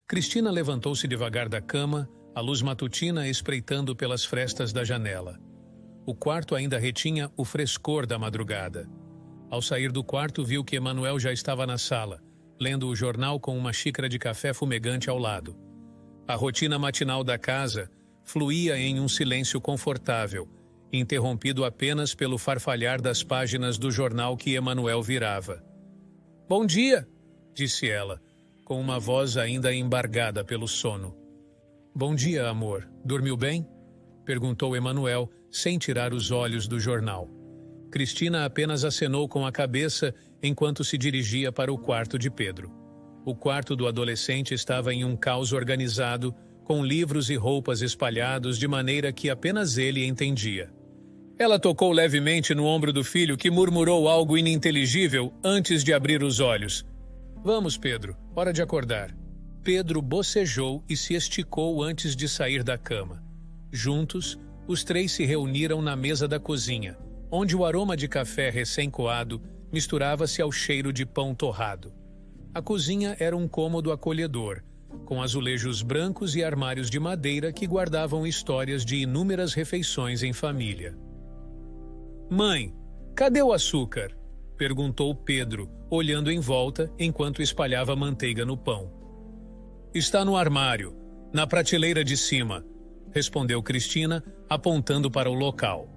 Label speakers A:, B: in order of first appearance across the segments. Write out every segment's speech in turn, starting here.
A: Cristina levantou-se devagar da cama, a luz matutina espreitando pelas frestas da janela. O quarto ainda retinha o frescor da madrugada. Ao sair do quarto, viu que Emanuel já estava na sala, lendo o jornal com uma xícara de café fumegante ao lado. A rotina matinal da casa fluía em um silêncio confortável, interrompido apenas pelo farfalhar das páginas do jornal que Emanuel virava. "Bom dia", disse ela, com uma voz ainda embargada pelo sono. "Bom dia, amor. Dormiu bem?" perguntou Emanuel, sem tirar os olhos do jornal. Cristina apenas acenou com a cabeça enquanto se dirigia para o quarto de Pedro. O quarto do adolescente estava em um caos organizado, com livros e roupas espalhados de maneira que apenas ele entendia. Ela tocou levemente no ombro do filho, que murmurou algo ininteligível antes de abrir os olhos. "Vamos, Pedro, hora de acordar." Pedro bocejou e se esticou antes de sair da cama. Juntos, os três se reuniram na mesa da cozinha, onde o aroma de café recém-coado misturava-se ao cheiro de pão torrado. A cozinha era um cômodo acolhedor, com azulejos brancos e armários de madeira que guardavam histórias de inúmeras refeições em família. "Mãe, cadê o açúcar?" perguntou Pedro, olhando em volta enquanto espalhava manteiga no pão. "Está no armário, na prateleira de cima", respondeu Cristina, apontando para o local.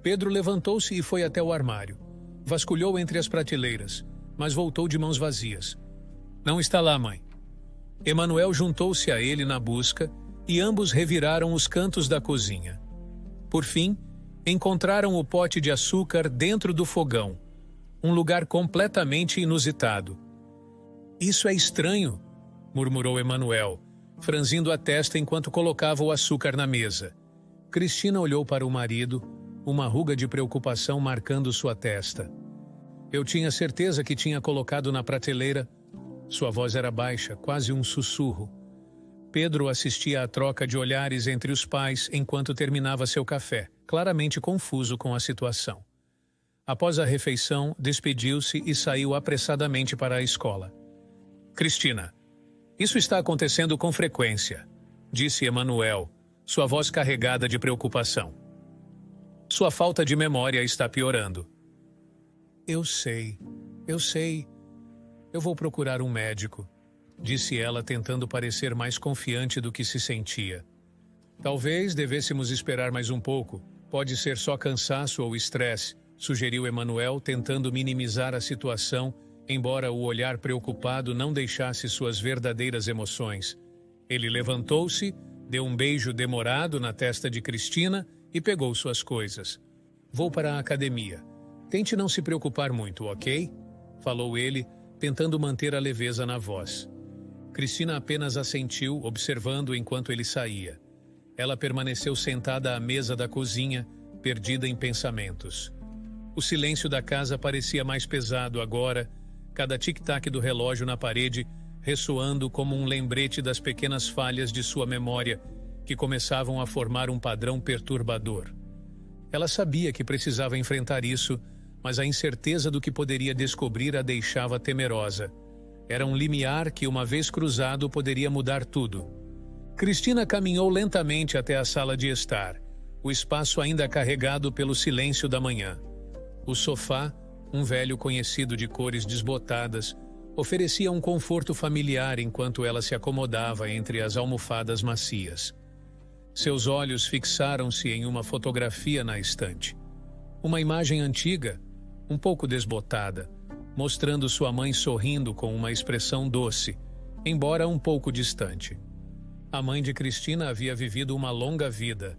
A: Pedro levantou-se e foi até o armário. Vasculhou entre as prateleiras, mas voltou de mãos vazias. "Não está lá, mãe." Emanuel juntou-se a ele na busca e ambos reviraram os cantos da cozinha. Por fim, encontraram o pote de açúcar dentro do fogão, um lugar completamente inusitado. "Isso é estranho", murmurou Emanuel, franzindo a testa enquanto colocava o açúcar na mesa. Cristina olhou para o marido, uma ruga de preocupação marcando sua testa. "Eu tinha certeza que tinha colocado na prateleira." Sua voz era baixa, quase um sussurro. Pedro assistia à troca de olhares entre os pais enquanto terminava seu café, claramente confuso com a situação. Após a refeição, despediu-se e saiu apressadamente para a escola. "Cristina, isso está acontecendo com frequência", disse Emanuel, sua voz carregada de preocupação. "Sua falta de memória está piorando." Eu sei. Eu vou procurar um médico", disse ela, tentando parecer mais confiante do que se sentia. "Talvez devêssemos esperar mais um pouco. Pode ser só cansaço ou estresse", sugeriu Emanuel, tentando minimizar a situação, embora o olhar preocupado não deixasse suas verdadeiras emoções. Ele levantou-se, deu um beijo demorado na testa de Cristina e pegou suas coisas. "Vou para a academia. Tente não se preocupar muito, ok?" falou ele, tentando manter a leveza na voz. Cristina apenas assentiu, observando enquanto ele saía. Ela permaneceu sentada à mesa da cozinha, perdida em pensamentos. O silêncio da casa parecia mais pesado agora, cada tic-tac do relógio na parede ressoando como um lembrete das pequenas falhas de sua memória que começavam a formar um padrão perturbador. Ela sabia que precisava enfrentar isso, mas a incerteza do que poderia descobrir a deixava temerosa. Era um limiar que, uma vez cruzado, poderia mudar tudo. Cristina caminhou lentamente até a sala de estar, o espaço ainda carregado pelo silêncio da manhã. O sofá, um velho conhecido de cores desbotadas, oferecia um conforto familiar enquanto ela se acomodava entre as almofadas macias. Seus olhos fixaram-se em uma fotografia na estante. Uma imagem antiga, um pouco desbotada, mostrando sua mãe sorrindo com uma expressão doce, embora um pouco distante. A mãe de Cristina havia vivido uma longa vida,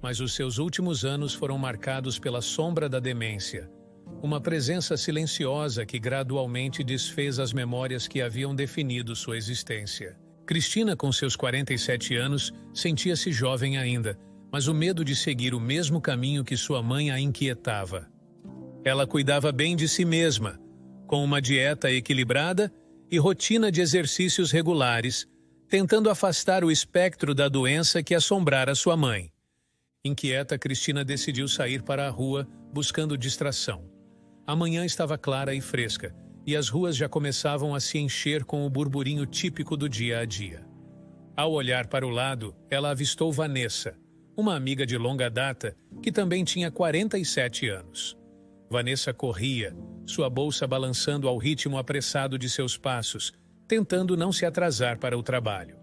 A: mas os seus últimos anos foram marcados pela sombra da demência, uma presença silenciosa que gradualmente desfez as memórias que haviam definido sua existência. Cristina, com seus 47 anos, sentia-se jovem ainda, mas o medo de seguir o mesmo caminho que sua mãe a inquietava. Ela cuidava bem de si mesma, com uma dieta equilibrada e rotina de exercícios regulares, tentando afastar o espectro da doença que assombrara sua mãe. Inquieta, Cristina decidiu sair para a rua, buscando distração. A manhã estava clara e fresca, e as ruas já começavam a se encher com o burburinho típico do dia a dia. Ao olhar para o lado, ela avistou Vanessa, uma amiga de longa data que também tinha 47 anos. Vanessa corria, sua bolsa balançando ao ritmo apressado de seus passos, tentando não se atrasar para o trabalho.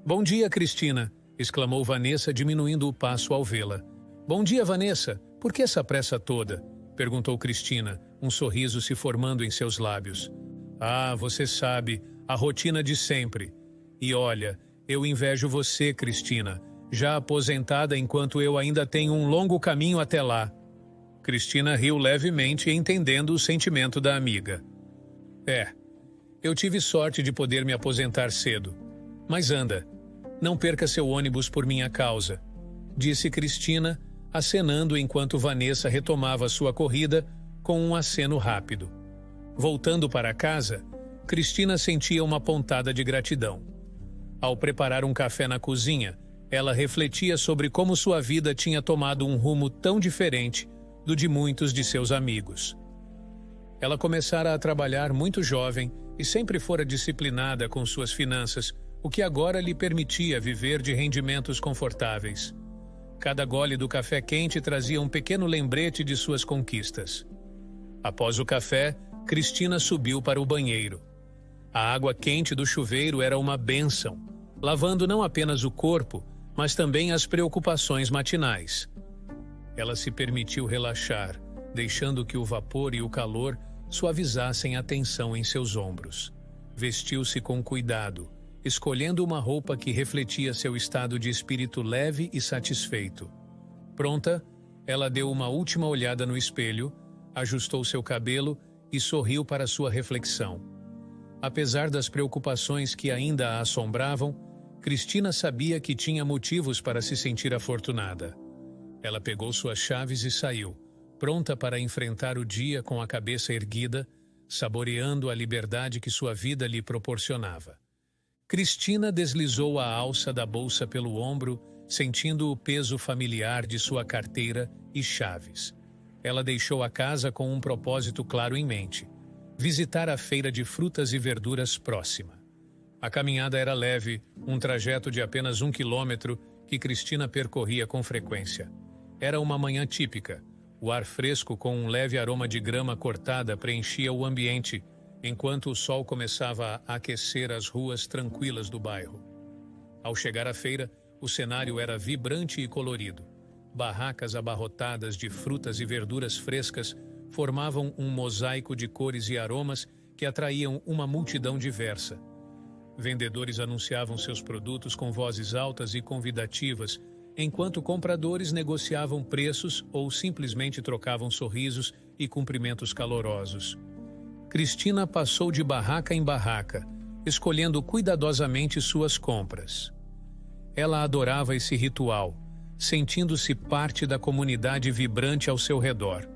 A: "Bom dia, Cristina!" exclamou Vanessa, diminuindo o passo ao vê-la. "Bom dia, Vanessa! Por que essa pressa toda?" perguntou Cristina, um sorriso se formando em seus lábios. "Ah, você sabe, a rotina de sempre. E olha, eu invejo você, Cristina, já aposentada enquanto eu ainda tenho um longo caminho até lá." Cristina riu levemente, entendendo o sentimento da amiga. Eu tive sorte de poder me aposentar cedo. Mas anda, não perca seu ônibus por minha causa, disse Cristina, acenando enquanto Vanessa retomava sua corrida com um aceno rápido. Voltando para casa, Cristina sentia uma pontada de gratidão. Ao preparar um café na cozinha, ela refletia sobre como sua vida tinha tomado um rumo tão diferente do de muitos de seus amigos. Ela começara a trabalhar muito jovem e sempre fora disciplinada com suas finanças, o que agora lhe permitia viver de rendimentos confortáveis. Cada gole do café quente trazia um pequeno lembrete de suas conquistas. Após o café, Cristina subiu para o banheiro. A água quente do chuveiro era uma bênção, lavando não apenas o corpo, mas também as preocupações matinais. Ela se permitiu relaxar, deixando que o vapor e o calor suavizassem a tensão em seus ombros. Vestiu-se com cuidado, escolhendo uma roupa que refletia seu estado de espírito leve e satisfeito. Pronta, ela deu uma última olhada no espelho, ajustou seu cabelo e sorriu para sua reflexão. Apesar das preocupações que ainda a assombravam, Cristina sabia que tinha motivos para se sentir afortunada. Ela pegou suas chaves e saiu, pronta para enfrentar o dia com a cabeça erguida, saboreando a liberdade que sua vida lhe proporcionava. Cristina deslizou a alça da bolsa pelo ombro, sentindo o peso familiar de sua carteira e chaves. Ela deixou a casa com um propósito claro em mente: visitar a feira de frutas e verduras próxima. A caminhada era leve, um trajeto de apenas 1 quilômetro que Cristina percorria com frequência. Era uma manhã típica. O ar fresco com um leve aroma de grama cortada preenchia o ambiente, enquanto o sol começava a aquecer as ruas tranquilas do bairro. Ao chegar à feira, o cenário era vibrante e colorido. Barracas abarrotadas de frutas e verduras frescas formavam um mosaico de cores e aromas que atraíam uma multidão diversa. Vendedores anunciavam seus produtos com vozes altas e convidativas, enquanto compradores negociavam preços ou simplesmente trocavam sorrisos e cumprimentos calorosos. Cristina passou de barraca em barraca, escolhendo cuidadosamente suas compras. Ela adorava esse ritual, sentindo-se parte da comunidade vibrante ao seu redor.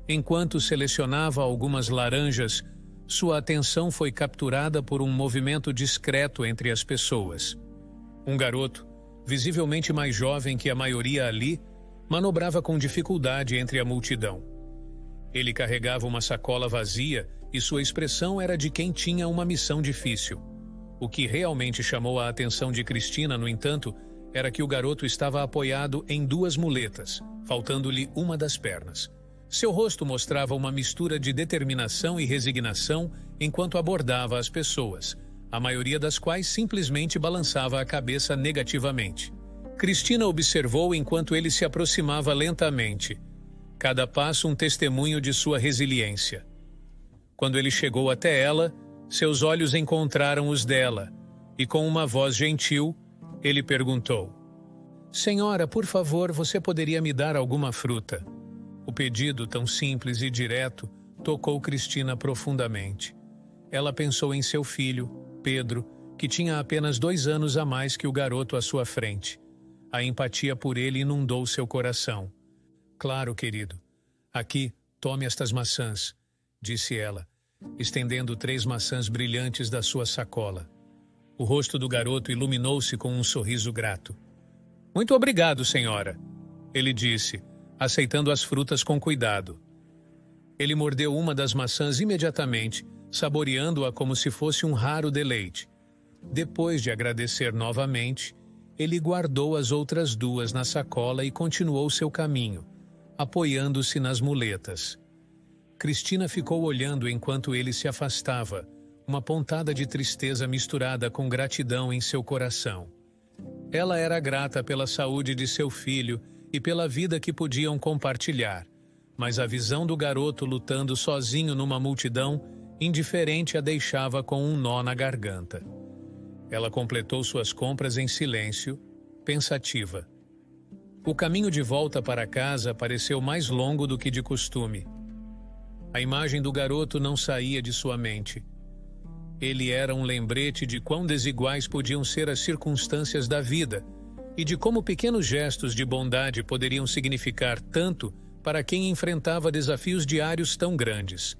A: Enquanto selecionava algumas laranjas, sua atenção foi capturada por um movimento discreto entre as pessoas. Um garoto, visivelmente mais jovem que a maioria ali, manobrava com dificuldade entre a multidão. Ele carregava uma sacola vazia e sua expressão era de quem tinha uma missão difícil. O que realmente chamou a atenção de Cristina, no entanto, era que o garoto estava apoiado em 2 muletas, faltando-lhe uma das pernas. Seu rosto mostrava uma mistura de determinação e resignação enquanto abordava as pessoas, a maioria das quais simplesmente balançava a cabeça negativamente. Cristina observou enquanto ele se aproximava lentamente, cada passo um testemunho de sua resiliência. Quando ele chegou até ela, seus olhos encontraram os dela, e com uma voz gentil, ele perguntou: "Senhora, por favor, você poderia me dar alguma fruta?" O pedido, tão simples e direto, tocou Cristina profundamente. Ela pensou em seu filho, Pedro, que tinha apenas 2 anos a mais que o garoto à sua frente. A empatia por ele inundou seu coração. "Claro, querido. Aqui, tome estas maçãs", disse ela, estendendo 3 maçãs brilhantes da sua sacola. O rosto do garoto iluminou-se com um sorriso grato. "Muito obrigado, senhora", ele disse, aceitando as frutas com cuidado. Ele mordeu uma das maçãs imediatamente, saboreando-a como se fosse um raro deleite. Depois de agradecer novamente, ele guardou as outras duas na sacola e continuou seu caminho, apoiando-se nas muletas. Cristina ficou olhando enquanto ele se afastava, uma pontada de tristeza misturada com gratidão em seu coração. Ela era grata pela saúde de seu filho e pela vida que podiam compartilhar, mas a visão do garoto lutando sozinho numa multidão indiferente a deixava com um nó na garganta. Ela completou suas compras em silêncio, pensativa. O caminho de volta para casa pareceu mais longo do que de costume. A imagem do garoto não saía de sua mente. Ele era um lembrete de quão desiguais podiam ser as circunstâncias da vida e de como pequenos gestos de bondade poderiam significar tanto para quem enfrentava desafios diários tão grandes.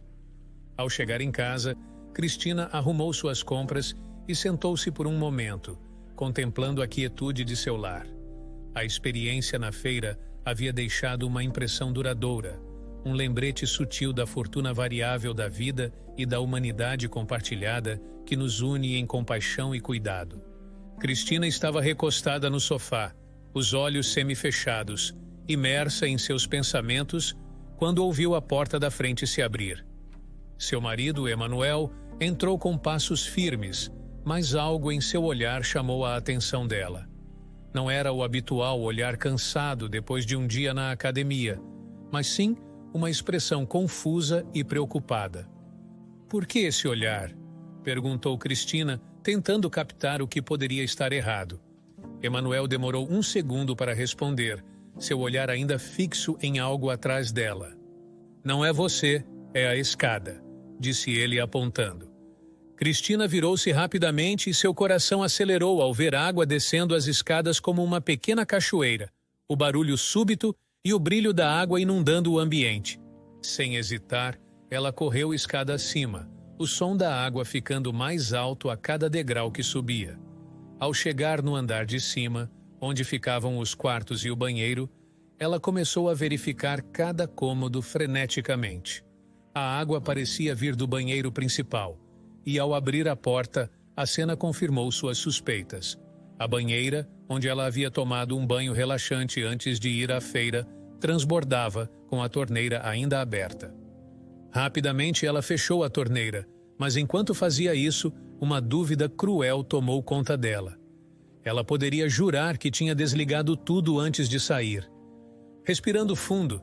A: Ao chegar em casa, Cristina arrumou suas compras e sentou-se por um momento, contemplando a quietude de seu lar. A experiência na feira havia deixado uma impressão duradoura, um lembrete sutil da fortuna variável da vida e da humanidade compartilhada que nos une em compaixão e cuidado. Cristina estava recostada no sofá, os olhos semifechados, imersa em seus pensamentos, quando ouviu a porta da frente se abrir. Seu marido, Emanuel, entrou com passos firmes, mas algo em seu olhar chamou a atenção dela. Não era o habitual olhar cansado depois de um dia na academia, mas sim uma expressão confusa e preocupada. «Por que esse olhar?» perguntou Cristina, tentando captar o que poderia estar errado. Emanuel demorou um segundo para responder, seu olhar ainda fixo em algo atrás dela. «Não é você, é a escada», disse ele apontando. Cristina virou-se rapidamente e seu coração acelerou ao ver água descendo as escadas como uma pequena cachoeira, o barulho súbito e o brilho da água inundando o ambiente. Sem hesitar, ela correu escada acima, o som da água ficando mais alto a cada degrau que subia. Ao chegar no andar de cima, onde ficavam os quartos e o banheiro, ela começou a verificar cada cômodo freneticamente. A água parecia vir do banheiro principal, e ao abrir a porta, a cena confirmou suas suspeitas. A banheira, onde ela havia tomado um banho relaxante antes de ir à feira, transbordava com a torneira ainda aberta. Rapidamente ela fechou a torneira, mas enquanto fazia isso, uma dúvida cruel tomou conta dela. Ela poderia jurar que tinha desligado tudo antes de sair. Respirando fundo,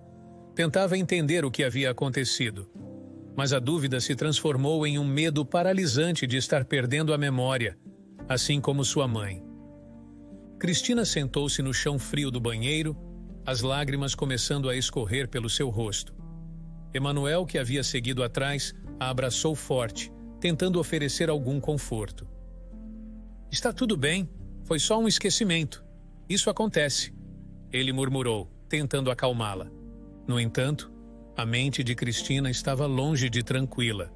A: tentava entender o que havia acontecido. Mas a dúvida se transformou em um medo paralisante de estar perdendo a memória, assim como sua mãe. Cristina sentou-se no chão frio do banheiro, as lágrimas começando a escorrer pelo seu rosto. Emanuel, que havia seguido atrás, a abraçou forte, tentando oferecer algum conforto. «Está tudo bem, foi só um esquecimento. Isso acontece», ele murmurou, tentando acalmá-la. No entanto, a mente de Cristina estava longe de tranquila.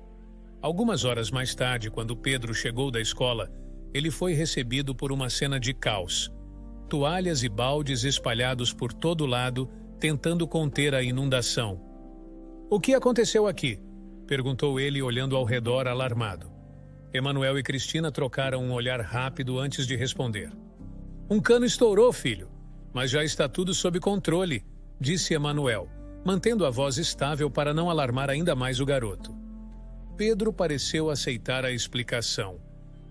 A: Algumas horas mais tarde, quando Pedro chegou da escola, ele foi recebido por uma cena de caos. Toalhas e baldes espalhados por todo lado, tentando conter a inundação. «O que aconteceu aqui?» perguntou ele, olhando ao redor alarmado. Emanuel e Cristina trocaram um olhar rápido antes de responder. «Um cano estourou, filho, mas já está tudo sob controle», disse Emanuel, mantendo a voz estável para não alarmar ainda mais o garoto. Pedro pareceu aceitar a explicação,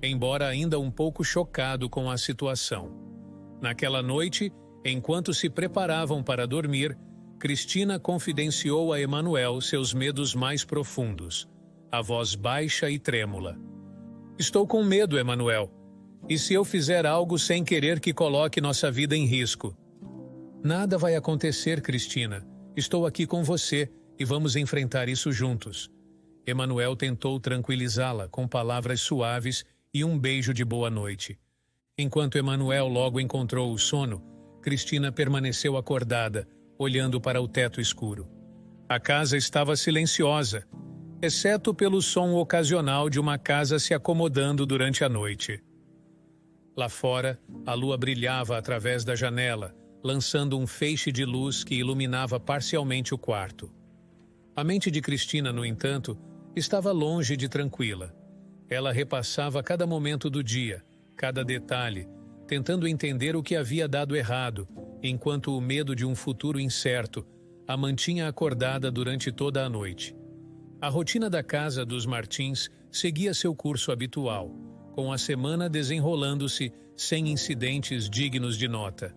A: embora ainda um pouco chocado com a situação. Naquela noite, enquanto se preparavam para dormir, Cristina confidenciou a Emanuel seus medos mais profundos, a voz baixa e trêmula. «Estou com medo, Emanuel. E se eu fizer algo sem querer que coloque nossa vida em risco?» «Nada vai acontecer, Cristina. Estou aqui com você e vamos enfrentar isso juntos». Emanuel tentou tranquilizá-la com palavras suaves e um beijo de boa noite. Enquanto Emanuel logo encontrou o sono, Cristina permaneceu acordada, olhando para o teto escuro. A casa estava silenciosa, exceto pelo som ocasional de uma casa se acomodando durante a noite. Lá fora, a lua brilhava através da janela, lançando um feixe de luz que iluminava parcialmente o quarto. A mente de Cristina, no entanto, estava longe de tranquila. Ela repassava cada momento do dia, cada detalhe, tentando entender o que havia dado errado, enquanto o medo de um futuro incerto a mantinha acordada durante toda a noite. A rotina da casa dos Martins seguia seu curso habitual, com a semana desenrolando-se sem incidentes dignos de nota.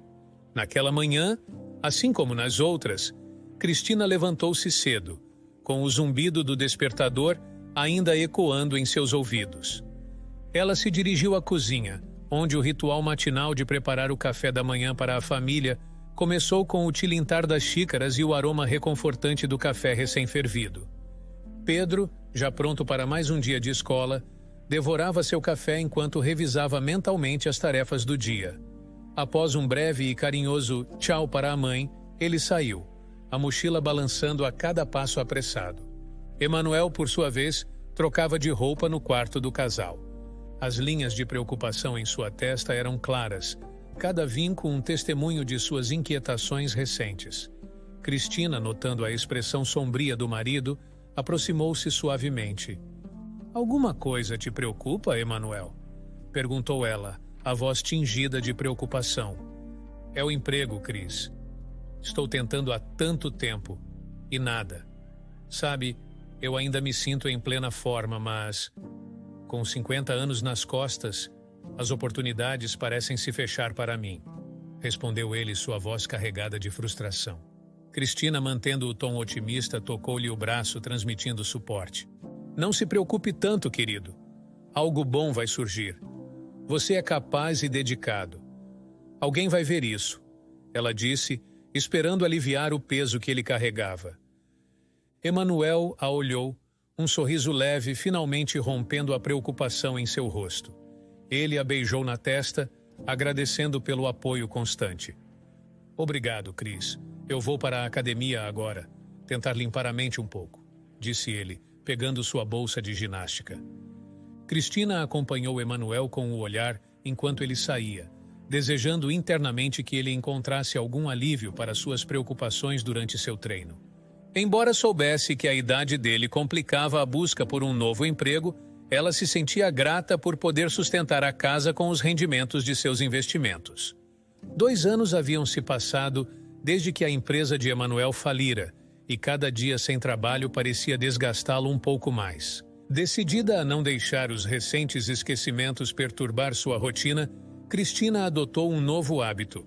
A: Naquela manhã, assim como nas outras, Cristina levantou-se cedo, com o zumbido do despertador ainda ecoando em seus ouvidos. Ela se dirigiu à cozinha, onde o ritual matinal de preparar o café da manhã para a família começou com o tilintar das xícaras e o aroma reconfortante do café recém-fervido. Pedro, já pronto para mais um dia de escola, devorava seu café enquanto revisava mentalmente as tarefas do dia. Após um breve e carinhoso tchau para a mãe, ele saiu, a mochila balançando a cada passo apressado. Emanuel, por sua vez, trocava de roupa no quarto do casal. As linhas de preocupação em sua testa eram claras, cada vinco um testemunho de suas inquietações recentes. Cristina, notando a expressão sombria do marido, aproximou-se suavemente. "Alguma coisa te preocupa, Emanuel?" perguntou ela, a voz tingida de preocupação. "É o emprego, Cris. Estou tentando há tanto tempo e nada. Sabe, eu ainda me sinto em plena forma, mas com 50 anos nas costas, as oportunidades parecem se fechar para mim", respondeu ele, sua voz carregada de frustração. Cristina, mantendo o tom otimista, tocou-lhe o braço, transmitindo suporte. "Não se preocupe tanto, querido. Algo bom vai surgir. Você é capaz e dedicado. Alguém vai ver isso", ela disse, esperando aliviar o peso que ele carregava. Emanuel a olhou, um sorriso leve finalmente rompendo a preocupação em seu rosto. Ele a beijou na testa, agradecendo pelo apoio constante. "Obrigado, Cris. Eu vou para a academia agora, tentar limpar a mente um pouco", disse ele, pegando sua bolsa de ginástica. Cristina acompanhou Emanuel com o olhar enquanto ele saía, desejando internamente que ele encontrasse algum alívio para suas preocupações durante seu treino. Embora soubesse que a idade dele complicava a busca por um novo emprego, ela se sentia grata por poder sustentar a casa com os rendimentos de seus investimentos. 2 anos haviam se passado desde que a empresa de Emanuel falira, e cada dia sem trabalho parecia desgastá-lo um pouco mais. Decidida a não deixar os recentes esquecimentos perturbar sua rotina, Cristina adotou um novo hábito.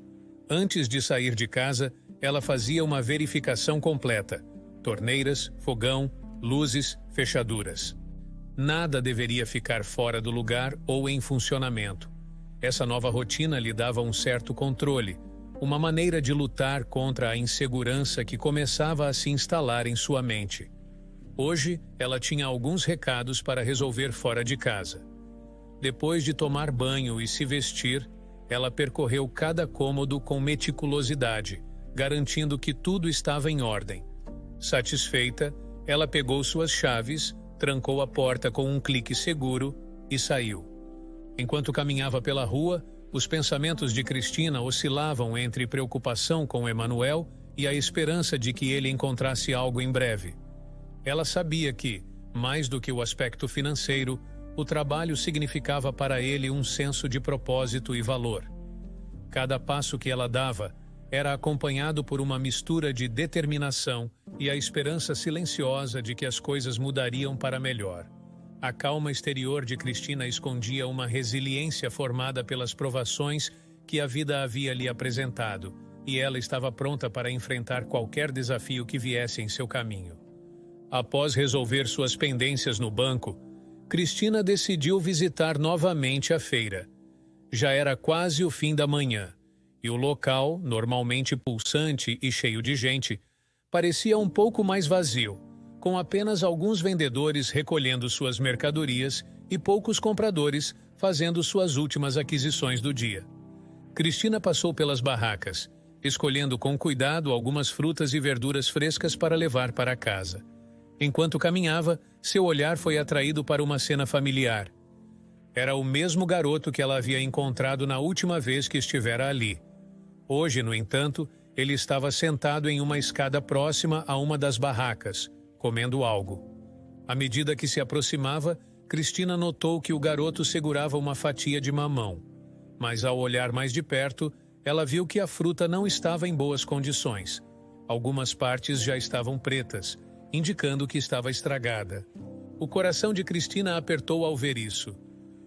A: Antes de sair de casa, ela fazia uma verificação completa: torneiras, fogão, luzes, fechaduras. Nada deveria ficar fora do lugar ou em funcionamento. Essa nova rotina lhe dava um certo controle, uma maneira de lutar contra a insegurança que começava a se instalar em sua mente. Hoje, ela tinha alguns recados para resolver fora de casa. Depois de tomar banho e se vestir, ela percorreu cada cômodo com meticulosidade, garantindo que tudo estava em ordem. Satisfeita, ela pegou suas chaves, trancou a porta com um clique seguro e saiu. Enquanto caminhava pela rua, os pensamentos de Cristina oscilavam entre preocupação com Emanuel e a esperança de que ele encontrasse algo em breve. Ela sabia que, mais do que o aspecto financeiro, o trabalho significava para ele um senso de propósito e valor. Cada passo que ela dava era acompanhado por uma mistura de determinação e a esperança silenciosa de que as coisas mudariam para melhor. A calma exterior de Cristina escondia uma resiliência formada pelas provações que a vida havia lhe apresentado, e ela estava pronta para enfrentar qualquer desafio que viesse em seu caminho. Após resolver suas pendências no banco, Cristina decidiu visitar novamente a feira. Já era quase o fim da manhã, e o local, normalmente pulsante e cheio de gente, parecia um pouco mais vazio, com apenas alguns vendedores recolhendo suas mercadorias e poucos compradores fazendo suas últimas aquisições do dia. Cristina passou pelas barracas, escolhendo com cuidado algumas frutas e verduras frescas para levar para casa. Enquanto caminhava, seu olhar foi atraído para uma cena familiar. Era o mesmo garoto que ela havia encontrado na última vez que estivera ali. Hoje, no entanto, ele estava sentado em uma escada próxima a uma das barracas, comendo algo. À medida que se aproximava, Cristina notou que o garoto segurava uma fatia de mamão. Mas ao olhar mais de perto, ela viu que a fruta não estava em boas condições. Algumas partes já estavam pretas, indicando que estava estragada. O coração de Cristina apertou ao ver isso.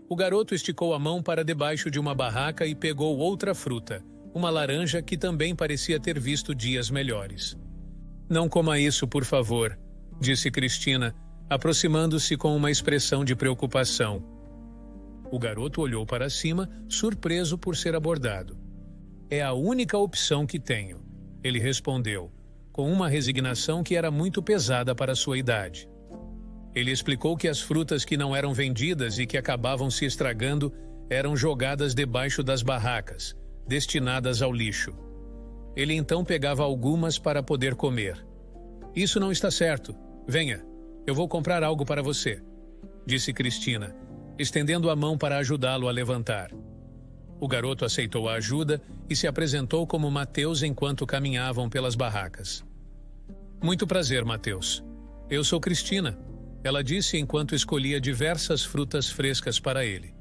A: O garoto esticou a mão para debaixo de uma barraca e pegou outra fruta, uma laranja que também parecia ter visto dias melhores. "Não coma isso, por favor", disse Cristina, aproximando-se com uma expressão de preocupação. O garoto olhou para cima, surpreso por ser abordado. "É a única opção que tenho", ele respondeu, com uma resignação que era muito pesada para sua idade. Ele explicou que as frutas que não eram vendidas e que acabavam se estragando eram jogadas debaixo das barracas, destinadas ao lixo. Ele então pegava algumas para poder comer. "Isso não está certo. Venha, eu vou comprar algo para você", disse Cristina, estendendo a mão para ajudá-lo a levantar. O garoto aceitou a ajuda e se apresentou como Mateus enquanto caminhavam pelas barracas. "Muito prazer, Mateus. Eu sou Cristina", ela disse enquanto escolhia diversas frutas frescas para ele.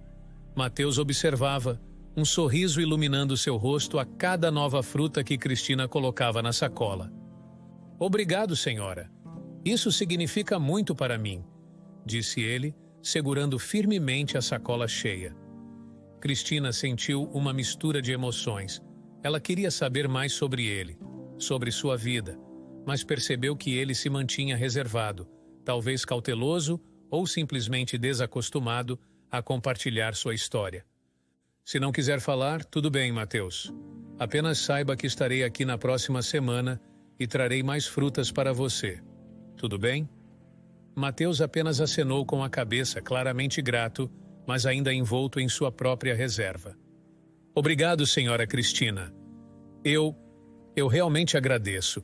A: Mateus observava, um sorriso iluminando seu rosto a cada nova fruta que Cristina colocava na sacola. "Obrigado, senhora. Isso significa muito para mim", disse ele, segurando firmemente a sacola cheia. Cristina sentiu uma mistura de emoções. Ela queria saber mais sobre ele, sobre sua vida, mas percebeu que ele se mantinha reservado, talvez cauteloso ou simplesmente desacostumado a compartilhar sua história. "Se não quiser falar, tudo bem, Mateus. Apenas saiba que estarei aqui na próxima semana e trarei mais frutas para você. Tudo bem?" Mateus apenas acenou com a cabeça, claramente grato, mas ainda envolto em sua própria reserva. "Obrigado, senhora Cristina. Eu realmente agradeço",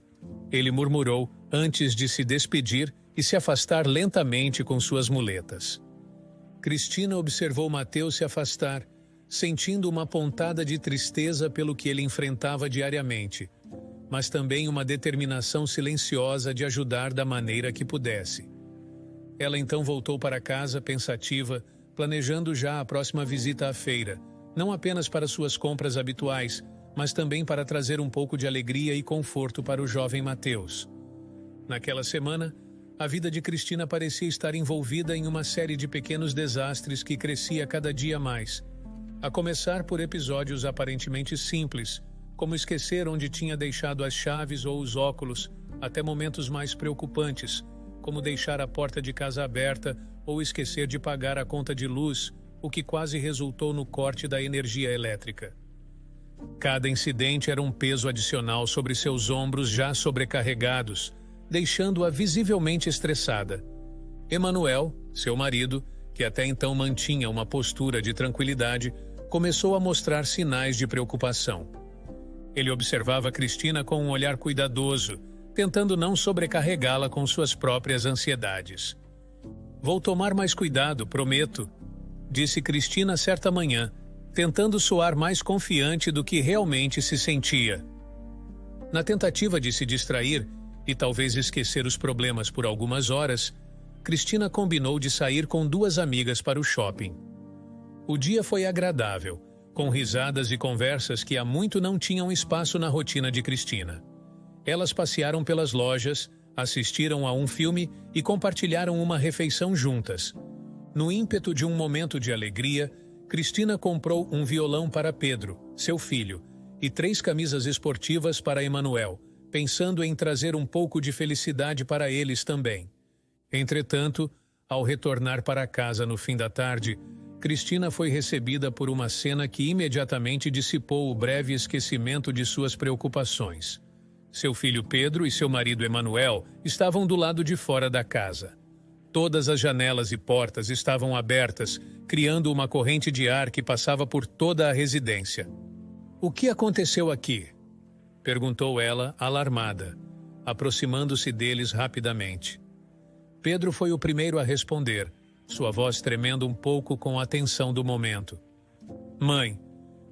A: ele murmurou antes de se despedir e se afastar lentamente com suas muletas. Cristina observou Mateus se afastar, sentindo uma pontada de tristeza pelo que ele enfrentava diariamente, mas também uma determinação silenciosa de ajudar da maneira que pudesse. Ela então voltou para casa pensativa, planejando já a próxima visita à feira, não apenas para suas compras habituais, mas também para trazer um pouco de alegria e conforto para o jovem Mateus. Naquela semana, a vida de Cristina parecia estar envolvida em uma série de pequenos desastres que crescia cada dia mais, a começar por episódios aparentemente simples, como esquecer onde tinha deixado as chaves ou os óculos, até momentos mais preocupantes, como deixar a porta de casa aberta ou esquecer de pagar a conta de luz, o que quase resultou no corte da energia elétrica. Cada incidente era um peso adicional sobre seus ombros já sobrecarregados, deixando-a visivelmente estressada. Emanuel, seu marido, que até então mantinha uma postura de tranquilidade, começou a mostrar sinais de preocupação. Ele observava Cristina com um olhar cuidadoso, tentando não sobrecarregá-la com suas próprias ansiedades. "Vou tomar mais cuidado, prometo", disse Cristina certa manhã, tentando soar mais confiante do que realmente se sentia. Na tentativa de se distrair e talvez esquecer os problemas por algumas horas, Cristina combinou de sair com duas amigas para o shopping. O dia foi agradável, com risadas e conversas que há muito não tinham espaço na rotina de Cristina. Elas passearam pelas lojas, assistiram a um filme e compartilharam uma refeição juntas. No ímpeto de um momento de alegria, Cristina comprou um violão para Pedro, seu filho, e 3 camisas esportivas para Emanuel, pensando em trazer um pouco de felicidade para eles também. Entretanto, ao retornar para casa no fim da tarde, Cristina foi recebida por uma cena que imediatamente dissipou o breve esquecimento de suas preocupações. Seu filho Pedro e seu marido Emanuel estavam do lado de fora da casa. Todas as janelas e portas estavam abertas, criando uma corrente de ar que passava por toda a residência. "O que aconteceu aqui?" perguntou ela, alarmada, aproximando-se deles rapidamente. Pedro foi o primeiro a responder, sua voz tremendo um pouco com a tensão do momento. "Mãe,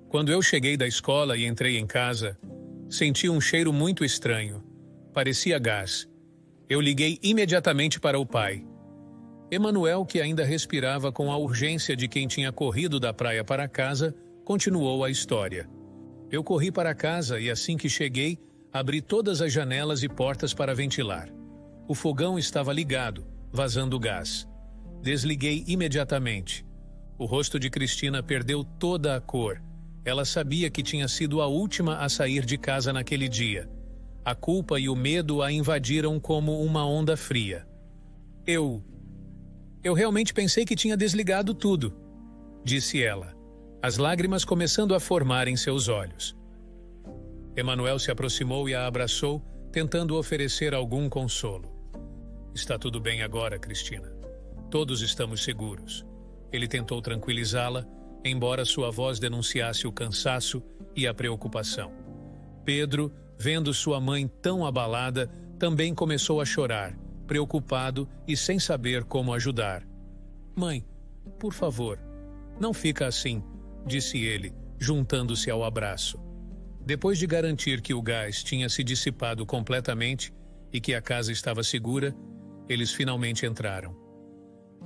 A: quando eu cheguei da escola e entrei em casa, senti um cheiro muito estranho. Parecia gás. Eu liguei imediatamente para o pai. Emanuel, que ainda respirava com a urgência de quem tinha corrido da praia para casa, continuou a história. Eu corri para casa e assim que cheguei, abri todas as janelas e portas para ventilar. O fogão estava ligado, vazando gás. Desliguei imediatamente. O rosto de Cristina perdeu toda a cor. Ela sabia que tinha sido a última a sair de casa naquele dia. A culpa e o medo a invadiram como uma onda fria. Eu realmente pensei que tinha desligado tudo, disse ela, as lágrimas começando a formar em seus olhos. Emanuel se aproximou e a abraçou, tentando oferecer algum consolo. Está tudo bem agora, Cristina. Todos estamos seguros. Ele tentou tranquilizá-la, embora sua voz denunciasse o cansaço e a preocupação. Pedro, vendo sua mãe tão abalada, também começou a chorar, preocupado e sem saber como ajudar. Mãe, por favor, não fica assim, disse ele, juntando-se ao abraço. Depois de garantir que o gás tinha se dissipado completamente e que a casa estava segura, eles finalmente entraram.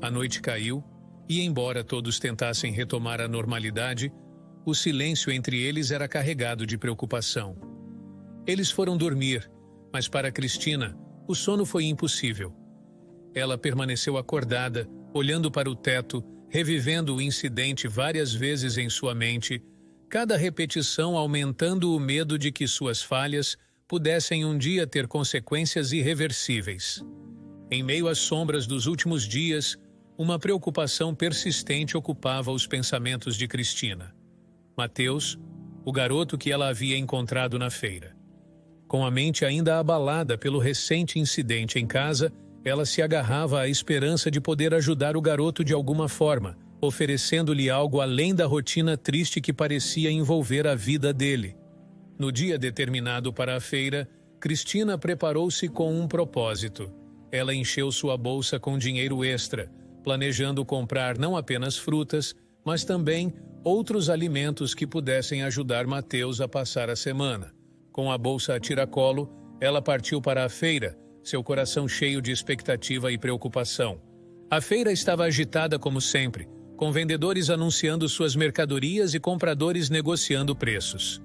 A: A noite caiu e, embora todos tentassem retomar a normalidade, o silêncio entre eles era carregado de preocupação. Eles foram dormir, mas para Cristina, o sono foi impossível. Ela permaneceu acordada, olhando para o teto, revivendo o incidente várias vezes em sua mente, cada repetição aumentando o medo de que suas falhas pudessem um dia ter consequências irreversíveis. Em meio às sombras dos últimos dias, uma preocupação persistente ocupava os pensamentos de Cristina. Mateus, o garoto que ela havia encontrado na feira. Com a mente ainda abalada pelo recente incidente em casa, ela se agarrava à esperança de poder ajudar o garoto de alguma forma, oferecendo-lhe algo além da rotina triste que parecia envolver a vida dele. No dia determinado para a feira, Cristina preparou-se com um propósito. Ela encheu sua bolsa com dinheiro extra, planejando comprar não apenas frutas, mas também outros alimentos que pudessem ajudar Mateus a passar a semana. Com a bolsa a tiracolo, ela partiu para a feira, seu coração cheio de expectativa e preocupação. A feira estava agitada como sempre, com vendedores anunciando suas mercadorias e compradores negociando preços.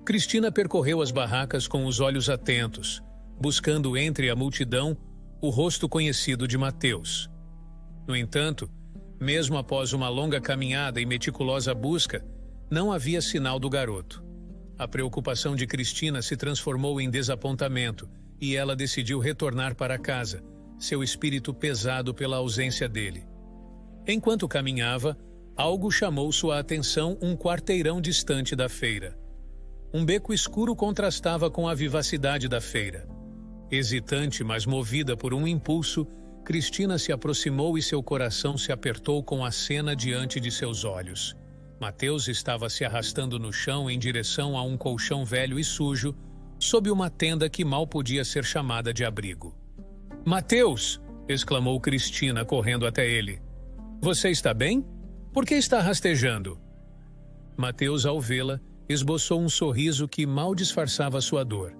A: Cristina percorreu as barracas com os olhos atentos, buscando entre a multidão o rosto conhecido de Mateus. No entanto, mesmo após uma longa caminhada e meticulosa busca, não havia sinal do garoto. A preocupação de Cristina se transformou em desapontamento e ela decidiu retornar para casa, seu espírito pesado pela ausência dele. Enquanto caminhava, algo chamou sua atenção um quarteirão distante da feira. Um beco escuro contrastava com a vivacidade da feira. Hesitante, mas movida por um impulso, Cristina se aproximou e seu coração se apertou com a cena diante de seus olhos. Mateus estava se arrastando no chão em direção a um colchão velho e sujo, sob uma tenda que mal podia ser chamada de abrigo. "Mateus!" exclamou Cristina, correndo até ele. "Você está bem? Por que está rastejando?" Mateus, ao vê-la, esboçou um sorriso que mal disfarçava sua dor.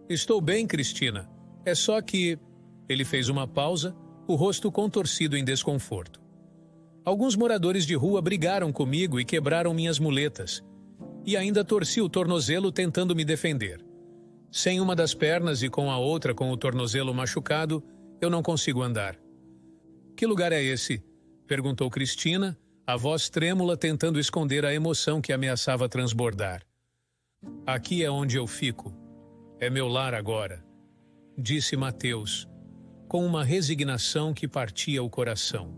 A: "Estou bem, Cristina. É só que..." Ele fez uma pausa, o rosto contorcido em desconforto. "Alguns moradores de rua brigaram comigo e quebraram minhas muletas. E ainda torci o tornozelo tentando me defender. Sem uma das pernas e com a outra com o tornozelo machucado, eu não consigo andar." "Que lugar é esse?" perguntou Cristina, a voz trêmula tentando esconder a emoção que ameaçava transbordar. "Aqui é onde eu fico. É meu lar agora", disse Mateus, com uma resignação que partia o coração.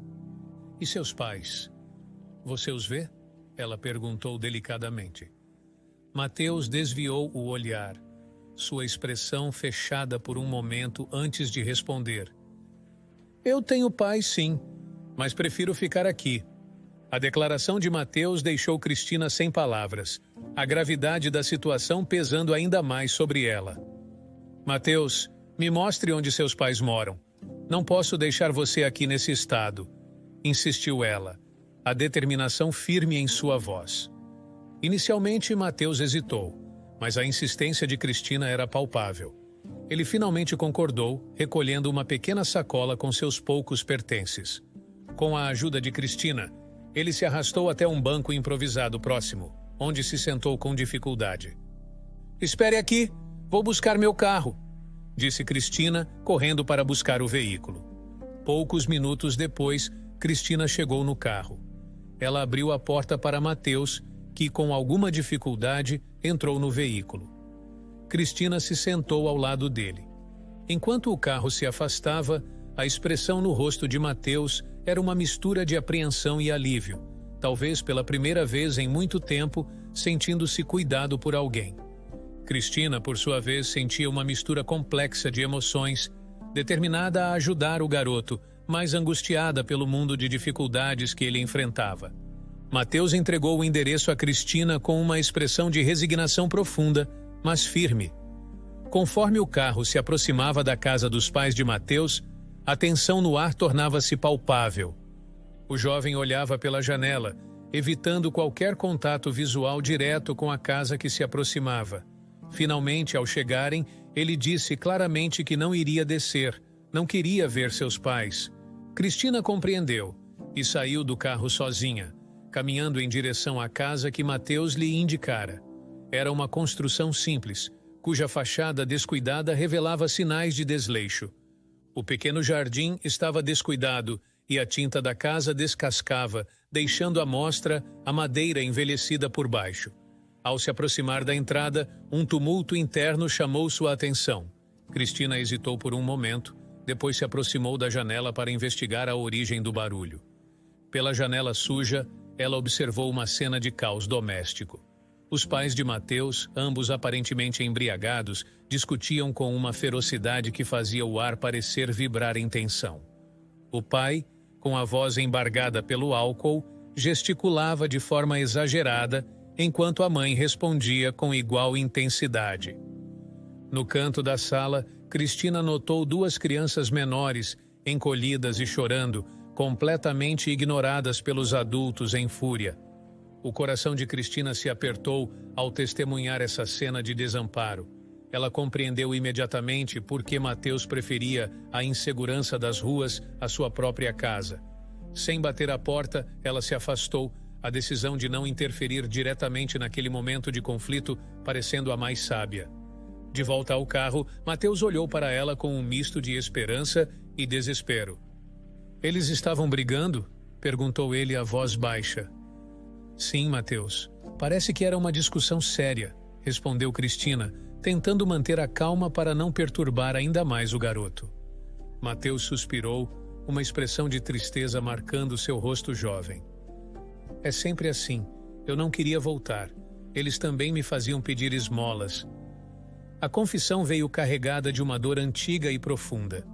A: "E seus pais? Você os vê?" ela perguntou delicadamente. Mateus desviou o olhar, sua expressão fechada por um momento antes de responder. "Eu tenho pais, sim, mas prefiro ficar aqui." A declaração de Mateus deixou Cristina sem palavras, a gravidade da situação pesando ainda mais sobre ela. "Mateus, me mostre onde seus pais moram. Não posso deixar você aqui nesse estado", insistiu ela, a determinação firme em sua voz. Inicialmente, Mateus hesitou, mas a insistência de Cristina era palpável. Ele finalmente concordou, recolhendo uma pequena sacola com seus poucos pertences. Com a ajuda de Cristina, ele se arrastou até um banco improvisado próximo, onde se sentou com dificuldade. "Espere aqui, vou buscar meu carro", disse Cristina, correndo para buscar o veículo. Poucos minutos depois, Cristina chegou no carro. Ela abriu a porta para Mateus, que, com alguma dificuldade, entrou no veículo. Cristina se sentou ao lado dele. Enquanto o carro se afastava, a expressão no rosto de Mateus era uma mistura de apreensão e alívio, talvez pela primeira vez em muito tempo, sentindo-se cuidado por alguém. Cristina, por sua vez, sentia uma mistura complexa de emoções, determinada a ajudar o garoto, mas angustiada pelo mundo de dificuldades que ele enfrentava. Mateus entregou o endereço a Cristina com uma expressão de resignação profunda, mas firme. Conforme o carro se aproximava da casa dos pais de Mateus, a tensão no ar tornava-se palpável. O jovem olhava pela janela, evitando qualquer contato visual direto com a casa que se aproximava. Finalmente, ao chegarem, ele disse claramente que não iria descer, não queria ver seus pais. Cristina compreendeu e saiu do carro sozinha, caminhando em direção à casa que Mateus lhe indicara. Era uma construção simples, cuja fachada descuidada revelava sinais de desleixo. O pequeno jardim estava descuidado e a tinta da casa descascava, deixando à mostra a madeira envelhecida por baixo. Ao se aproximar da entrada, um tumulto interno chamou sua atenção. Cristina hesitou por um momento, depois se aproximou da janela para investigar a origem do barulho. Pela janela suja, ela observou uma cena de caos doméstico. Os pais de Mateus, ambos aparentemente embriagados, discutiam com uma ferocidade que fazia o ar parecer vibrar em tensão. O pai, com a voz embargada pelo álcool, gesticulava de forma exagerada, enquanto a mãe respondia com igual intensidade. No canto da sala, Cristina notou duas crianças menores, encolhidas e chorando, completamente ignoradas pelos adultos em fúria. O coração de Cristina se apertou ao testemunhar essa cena de desamparo. Ela compreendeu imediatamente por que Mateus preferia a insegurança das ruas à sua própria casa. Sem bater a porta, ela se afastou, a decisão de não interferir diretamente naquele momento de conflito parecendo a mais sábia. De volta ao carro, Mateus olhou para ela com um misto de esperança e desespero. "Eles estavam brigando?" perguntou ele a voz baixa. "Sim, Mateus. Parece que era uma discussão séria", respondeu Cristina, tentando manter a calma para não perturbar ainda mais o garoto. Mateus suspirou, uma expressão de tristeza marcando seu rosto jovem. "É sempre assim. Eu não queria voltar. Eles também me faziam pedir esmolas." A confissão veio carregada de uma dor antiga e profunda.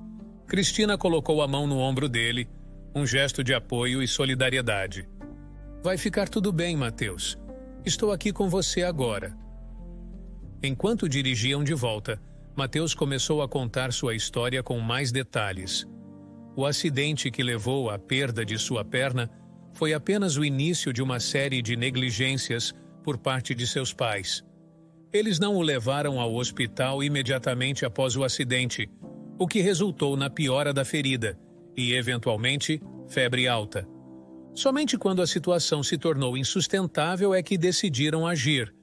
A: Cristina colocou a mão no ombro dele, um gesto de apoio e solidariedade. "Vai ficar tudo bem, Mateus. Estou aqui com você agora." Enquanto dirigiam de volta, Mateus começou a contar sua história com mais detalhes. O acidente que levou à perda de sua perna foi apenas o início de uma série de negligências por parte de seus pais. Eles não o levaram ao hospital imediatamente após o acidente, o que resultou na piora da ferida e, eventualmente, febre alta. Somente quando a situação se tornou insustentável é que decidiram agir,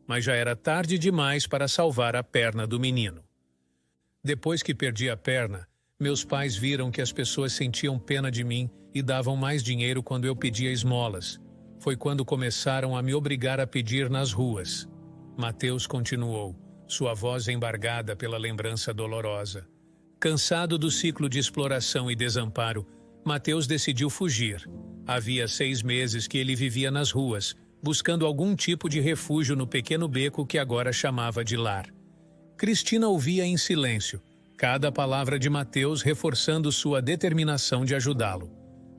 A: mas já era tarde demais para salvar a perna do menino. "Depois que perdi a perna, meus pais viram que as pessoas sentiam pena de mim e davam mais dinheiro quando eu pedia esmolas. Foi quando começaram a me obrigar a pedir nas ruas." Mateus continuou, sua voz embargada pela lembrança dolorosa. Cansado do ciclo de exploração e desamparo, Mateus decidiu fugir. Havia 6 meses que ele vivia nas ruas, buscando algum tipo de refúgio no pequeno beco que agora chamava de lar. Cristina ouvia em silêncio, cada palavra de Mateus reforçando sua determinação de ajudá-lo.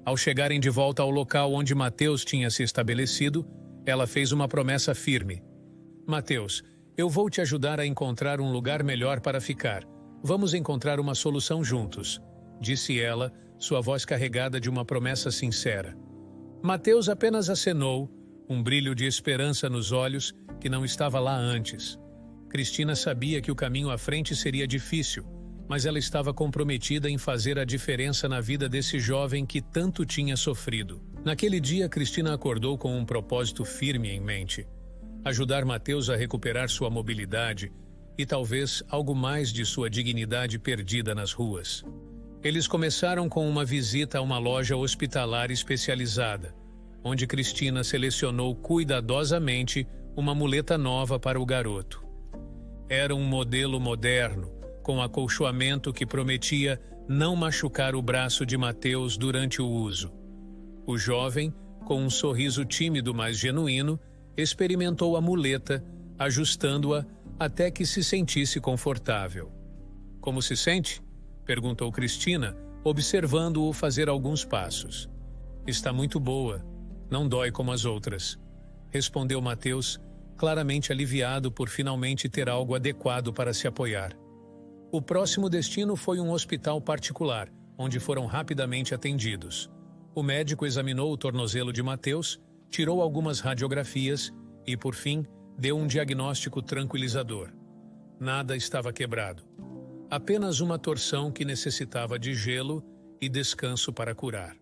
A: Ao chegarem de volta ao local onde Mateus tinha se estabelecido, ela fez uma promessa firme. "Mateus, eu vou te ajudar a encontrar um lugar melhor para ficar. Vamos encontrar uma solução juntos", disse ela, sua voz carregada de uma promessa sincera. Mateus apenas acenou, um brilho de esperança nos olhos que não estava lá antes. Cristina sabia que o caminho à frente seria difícil, mas ela estava comprometida em fazer a diferença na vida desse jovem que tanto tinha sofrido. Naquele dia, Cristina acordou com um propósito firme em mente: ajudar Mateus a recuperar sua mobilidade e talvez algo mais de sua dignidade perdida nas ruas. Eles começaram com uma visita a uma loja hospitalar especializada, onde Cristina selecionou cuidadosamente uma muleta nova para o garoto. Era um modelo moderno, com acolchoamento que prometia não machucar o braço de Mateus durante o uso. O jovem, com um sorriso tímido mas genuíno, experimentou a muleta, ajustando-a até que se sentisse confortável. "Como se sente?" perguntou Cristina, observando-o fazer alguns passos. "Está muito boa. Não dói como as outras", respondeu Mateus, claramente aliviado por finalmente ter algo adequado para se apoiar. O próximo destino foi um hospital particular, onde foram rapidamente atendidos. O médico examinou o tornozelo de Mateus, tirou algumas radiografias e, por fim, deu um diagnóstico tranquilizador. Nada estava quebrado. Apenas uma torção que necessitava de gelo e descanso para curar.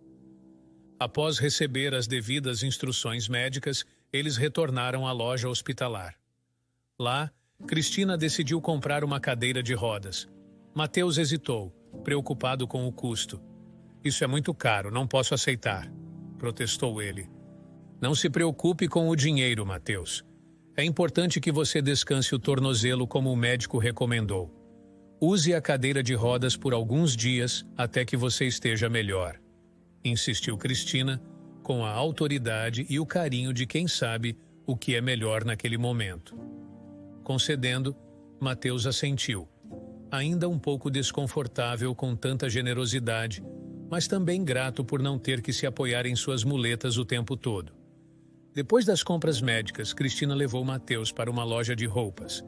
A: Após receber as devidas instruções médicas, eles retornaram à loja hospitalar. Lá, Cristina decidiu comprar uma cadeira de rodas. Mateus hesitou, preocupado com o custo. "Isso é muito caro, não posso aceitar", protestou ele. "Não se preocupe com o dinheiro, Mateus. É importante que você descanse o tornozelo como o médico recomendou. Use a cadeira de rodas por alguns dias até que você esteja melhor", insistiu Cristina, com a autoridade e o carinho de quem sabe o que é melhor naquele momento. Concedendo, Mateus assentiu, ainda um pouco desconfortável com tanta generosidade, mas também grato por não ter que se apoiar em suas muletas o tempo todo. Depois das compras médicas, Cristina levou Mateus para uma loja de roupas.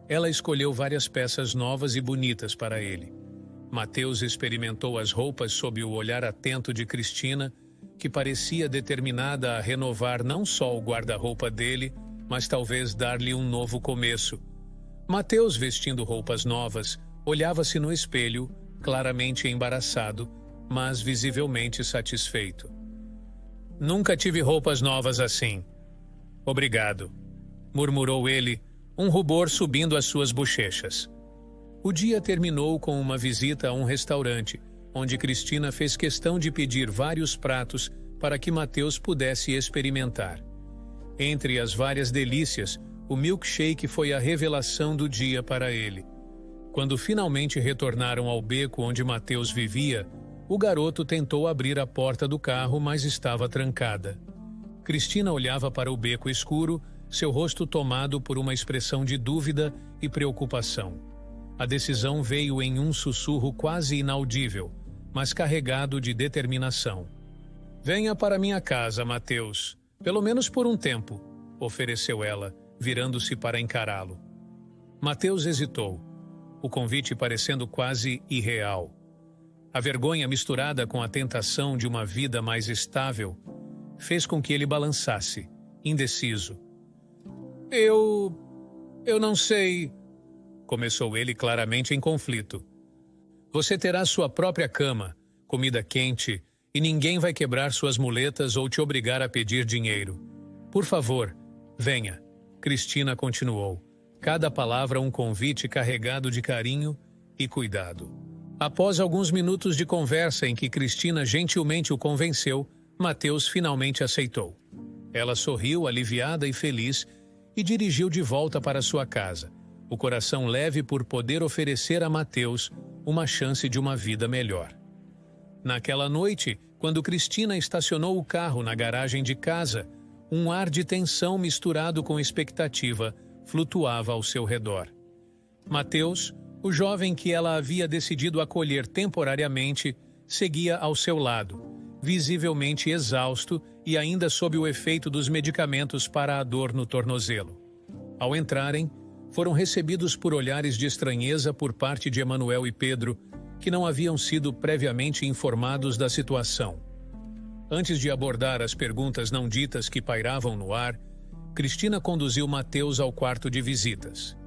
A: Ela escolheu várias peças novas e bonitas para ele. Mateus experimentou as roupas sob o olhar atento de Cristina, que parecia determinada a renovar não só o guarda-roupa dele, mas talvez dar-lhe um novo começo. Mateus, vestindo roupas novas, olhava-se no espelho, claramente embaraçado, mas visivelmente satisfeito. "Nunca tive roupas novas assim." "Obrigado", murmurou ele, um rubor subindo as suas bochechas. O dia terminou com uma visita a um restaurante, onde Cristina fez questão de pedir vários pratos para que Mateus pudesse experimentar. Entre as várias delícias, o milkshake foi a revelação do dia para ele. Quando finalmente retornaram ao beco onde Mateus vivia, o garoto tentou abrir a porta do carro, mas estava trancada. Cristina olhava para o beco escuro, seu rosto tomado por uma expressão de dúvida e preocupação. A decisão veio em um sussurro quase inaudível, mas carregado de determinação. "Venha para minha casa, Mateus. Pelo menos por um tempo", ofereceu ela, virando-se para encará-lo. Mateus hesitou, o convite parecendo quase irreal. A vergonha misturada com a tentação de uma vida mais estável fez com que ele balançasse, indeciso. Eu não sei", começou ele claramente em conflito. "Você terá sua própria cama, comida quente, e ninguém vai quebrar suas muletas ou te obrigar a pedir dinheiro. Por favor, venha", Cristina continuou, cada palavra um convite carregado de carinho e cuidado. Após alguns minutos de conversa em que Cristina gentilmente o convenceu, Mateus finalmente aceitou. Ela sorriu, aliviada e feliz, e dirigiu de volta para sua casa, o coração leve por poder oferecer a Mateus uma chance de uma vida melhor. Naquela noite, quando Cristina estacionou o carro na garagem de casa, um ar de tensão misturado com expectativa flutuava ao seu redor. Mateus, o jovem que ela havia decidido acolher temporariamente, seguia ao seu lado, visivelmente exausto e ainda sob o efeito dos medicamentos para a dor no tornozelo. Ao entrarem, foram recebidos por olhares de estranheza por parte de Emanuel e Pedro, que não haviam sido previamente informados da situação. Antes de abordar as perguntas não ditas que pairavam no ar, Cristina conduziu Mateus ao quarto de visitas.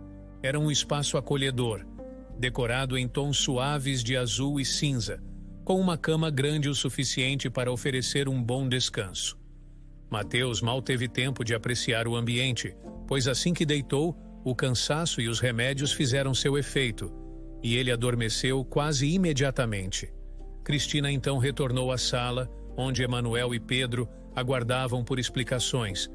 A: Era um espaço acolhedor, decorado em tons suaves de azul e cinza, com uma cama grande o suficiente para oferecer um bom descanso. Mateus mal teve tempo de apreciar o ambiente, pois assim que deitou, o cansaço e os remédios fizeram seu efeito, e ele adormeceu quase imediatamente. Cristina então retornou à sala, onde Emanuel e Pedro aguardavam por explicações.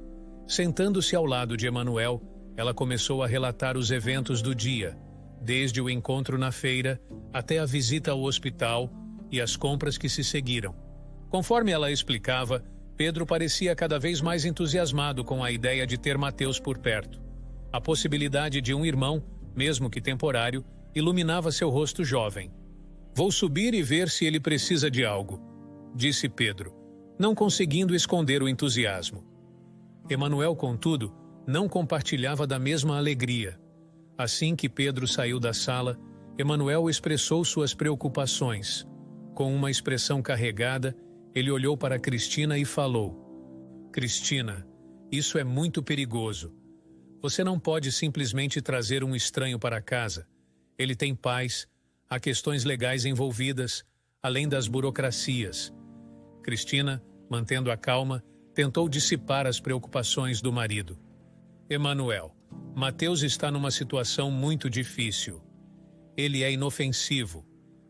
A: Sentando-se ao lado de Emanuel, ela começou a relatar os eventos do dia, desde o encontro na feira até a visita ao hospital e as compras que se seguiram. Conforme ela explicava, Pedro parecia cada vez mais entusiasmado com a ideia de ter Mateus por perto. A possibilidade de um irmão, mesmo que temporário, iluminava seu rosto jovem. "Vou subir e ver se ele precisa de algo", disse Pedro, não conseguindo esconder o entusiasmo. Emanuel, contudo, não compartilhava da mesma alegria. Assim que Pedro saiu da sala, Emanuel expressou suas preocupações. Com uma expressão carregada, ele olhou para Cristina e falou: "Cristina, isso é muito perigoso. Você não pode simplesmente trazer um estranho para casa. Ele tem pais, há questões legais envolvidas, além das burocracias." Cristina, mantendo a calma, tentou dissipar as preocupações do marido. "Emanuel, Mateus está numa situação muito difícil. Ele é inofensivo,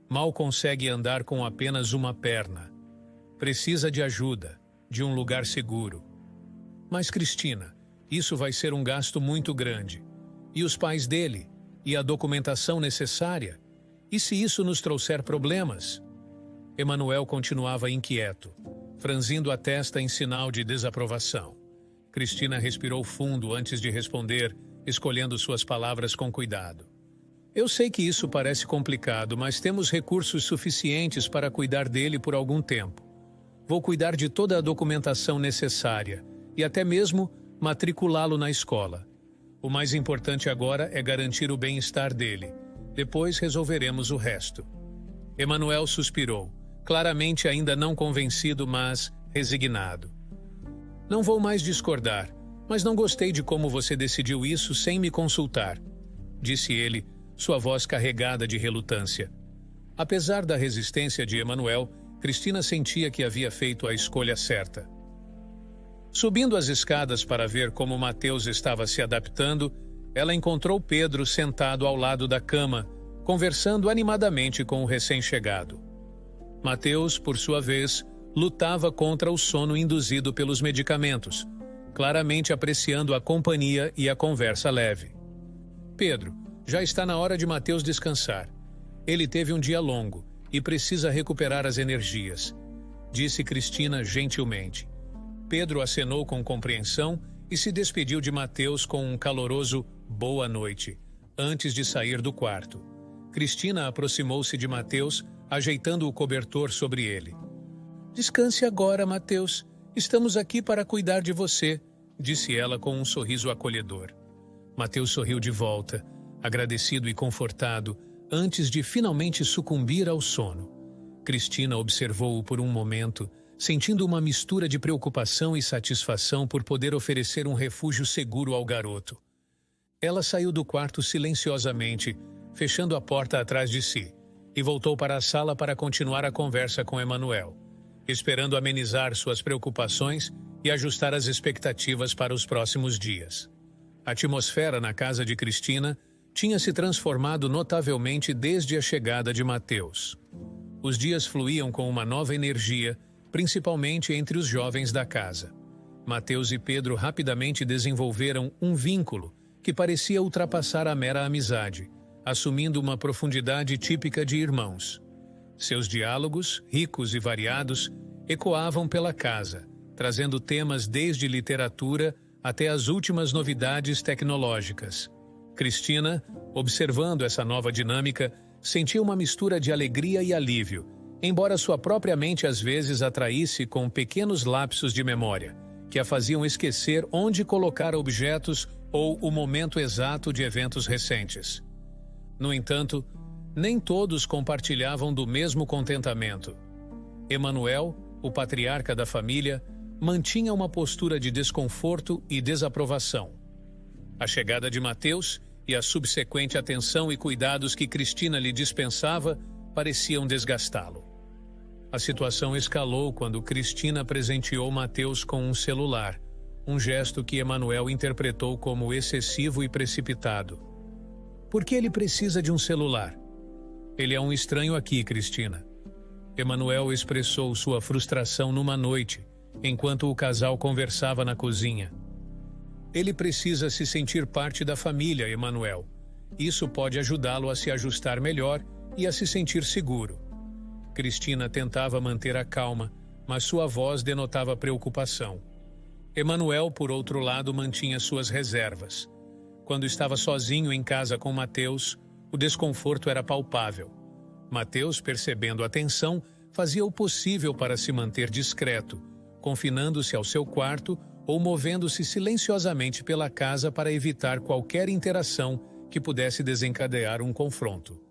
A: mal consegue andar com apenas uma perna. Precisa de ajuda, de um lugar seguro." "Mas, Cristina, isso vai ser um gasto muito grande. E os pais dele? E a documentação necessária? E se isso nos trouxer problemas?" Emanuel continuava inquieto, franzindo a testa em sinal de desaprovação. Cristina respirou fundo antes de responder, escolhendo suas palavras com cuidado. "Eu sei que isso parece complicado, mas temos recursos suficientes para cuidar dele por algum tempo. Vou cuidar de toda a documentação necessária e até mesmo matriculá-lo na escola. O mais importante agora é garantir o bem-estar dele. Depois resolveremos o resto." Emanuel suspirou, claramente ainda não convencido, mas resignado. "Não vou mais discordar, mas não gostei de como você decidiu isso sem me consultar", disse ele, sua voz carregada de relutância. Apesar da resistência de Emanuel, Cristina sentia que havia feito a escolha certa. Subindo as escadas para ver como Mateus estava se adaptando, ela encontrou Pedro sentado ao lado da cama, conversando animadamente com o recém-chegado. Mateus, por sua vez, lutava contra o sono induzido pelos medicamentos, claramente apreciando a companhia e a conversa leve. "Pedro, já está na hora de Mateus descansar. Ele teve um dia longo e precisa recuperar as energias", disse Cristina gentilmente. Pedro acenou com compreensão e se despediu de Mateus com um caloroso "boa noite", antes de sair do quarto. Cristina aproximou-se de Mateus, ajeitando o cobertor sobre ele. "Descanse agora, Mateus. Estamos aqui para cuidar de você", disse ela com um sorriso acolhedor. Mateus sorriu de volta, agradecido e confortado, antes de finalmente sucumbir ao sono. Cristina observou-o por um momento, sentindo uma mistura de preocupação e satisfação por poder oferecer um refúgio seguro ao garoto. Ela saiu do quarto silenciosamente, fechando a porta atrás de si, e voltou para a sala para continuar a conversa com Emanuel, esperando amenizar suas preocupações e ajustar as expectativas para os próximos dias. A atmosfera na casa de Cristina tinha se transformado notavelmente desde a chegada de Mateus. Os dias fluíam com uma nova energia, principalmente entre os jovens da casa. Mateus e Pedro rapidamente desenvolveram um vínculo que parecia ultrapassar a mera amizade, assumindo uma profundidade típica de irmãos. Seus diálogos, ricos e variados, ecoavam pela casa, trazendo temas desde literatura até as últimas novidades tecnológicas. Cristina, observando essa nova dinâmica, sentia uma mistura de alegria e alívio, embora sua própria mente às vezes a traísse com pequenos lapsos de memória, que a faziam esquecer onde colocar objetos ou o momento exato de eventos recentes. No entanto, nem todos compartilhavam do mesmo contentamento. Emanuel, o patriarca da família, mantinha uma postura de desconforto e desaprovação. A chegada de Mateus e a subsequente atenção e cuidados que Cristina lhe dispensava pareciam desgastá-lo. A situação escalou quando Cristina presenteou Mateus com um celular, um gesto que Emanuel interpretou como excessivo e precipitado. Por que ele precisa de um celular? Ele é um estranho aqui, Cristina. Emanuel expressou sua frustração numa noite, enquanto o casal conversava na cozinha. Ele precisa se sentir parte da família, Emanuel. Isso pode ajudá-lo a se ajustar melhor e a se sentir seguro. Cristina tentava manter a calma, mas sua voz denotava preocupação. Emanuel, por outro lado, mantinha suas reservas. Quando estava sozinho em casa com Mateus, o desconforto era palpável. Mateus, percebendo a tensão, fazia o possível para se manter discreto, confinando-se ao seu quarto ou movendo-se silenciosamente pela casa para evitar qualquer interação que pudesse desencadear um confronto.